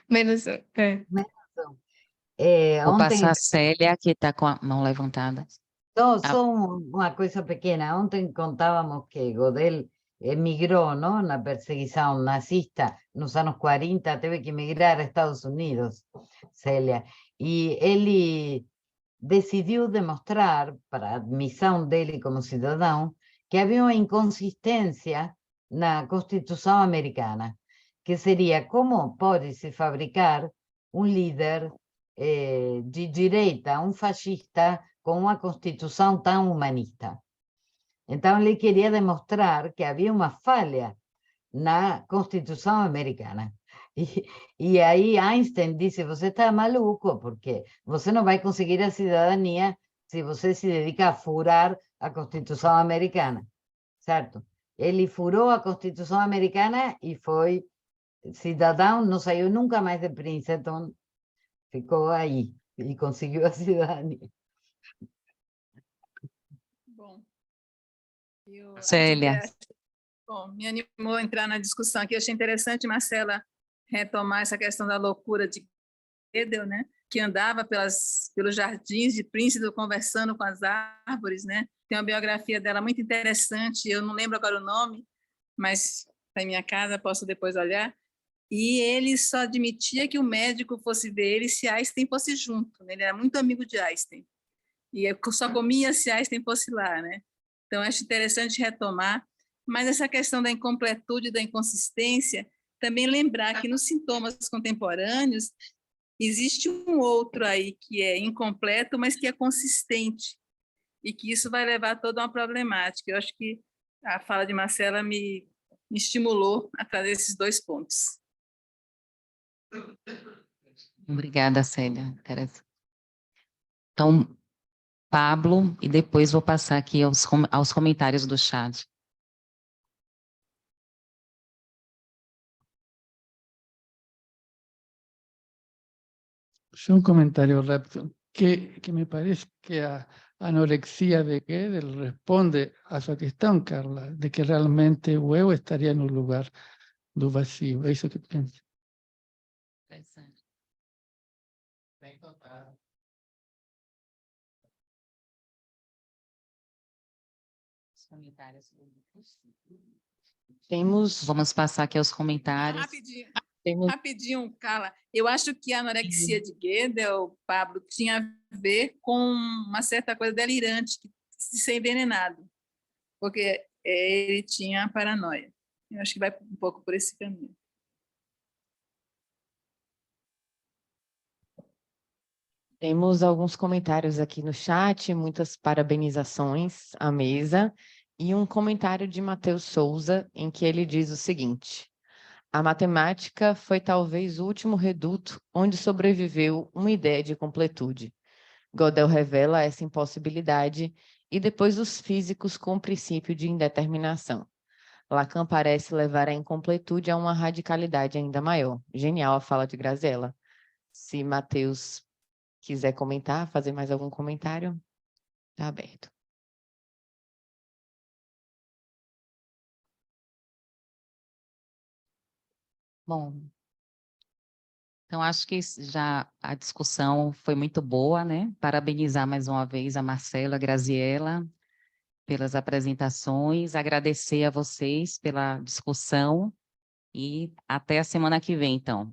menos um. menos. Vou Ontem, passar a Célia, que está com a mão levantada. só uma coisa pequena. Ontem contávamos que Godel emigró, ¿no? Na perseguição nazista nos anos 40, teve que emigrar a Estados Unidos, Célia. E ele decidiu demonstrar, para a admissão dele como cidadão, que havia uma inconsistência na Constituição americana, que seria como pode-se fabricar um líder de direita, um fascista, com uma Constituição tão humanista. Então, ele queria demonstrar que havia uma falha na Constituição americana. E aí Einstein disse, você está maluco, porque você não vai conseguir a cidadania se você se dedica a furar a Constituição americana, certo? Ele furou a Constituição americana e foi cidadão, não saiu nunca mais de Princeton, ficou aí e conseguiu a cidadania. Bom, Célia. Bom, me animou a entrar na discussão aqui. Eu achei interessante, Marcela, retomar essa questão da loucura de Gödel, né? Que andava pelos jardins de Princeton conversando com as árvores, né? Tem uma biografia dela muito interessante, eu não lembro agora o nome, mas está em minha casa, posso depois olhar. E ele só admitia que o médico fosse ver ele se Einstein fosse junto, né? Ele era muito amigo de Einstein. E só comia se Einstein fosse lá, né? Então, acho interessante retomar. Mas essa questão da incompletude, da inconsistência, também lembrar que nos sintomas contemporâneos existe um outro aí que é incompleto, mas que é consistente, e que isso vai levar a toda uma problemática. Eu acho que a fala de Marcela me estimulou a trazer esses dois pontos. Obrigada, Célia. Então, Pablo, e depois vou passar aqui aos comentários do chat. Yo un comentario rápido, que me parece que a anorexia de Gödel responde a sua questão, Carla, de que realmente o eu estaria no lugar do vazio. É isso que penso. Interessante. Bem contado. Os comentários. Vamos passar aqui aos comentários. Rapidinho, Carla. Eu acho que a anorexia de Gödel, Pablo, tinha a ver com uma certa coisa delirante, de ser envenenado, porque ele tinha paranoia. Eu acho que vai um pouco por esse caminho. Temos alguns comentários aqui no chat, muitas parabenizações à mesa, e um comentário de Matheus Souza, em que ele diz o seguinte: a matemática foi talvez o último reduto onde sobreviveu uma ideia de completude. Gödel revela essa impossibilidade e depois os físicos com o princípio de indeterminação. Lacan parece levar a incompletude a uma radicalidade ainda maior. Genial a fala de Graziella. Se Matheus quiser comentar, fazer mais algum comentário, está aberto. Bom, então acho que já a discussão foi muito boa, né? Parabenizar mais uma vez a Marcela, a Graziella, pelas apresentações, agradecer a vocês pela discussão e até a semana que vem, então.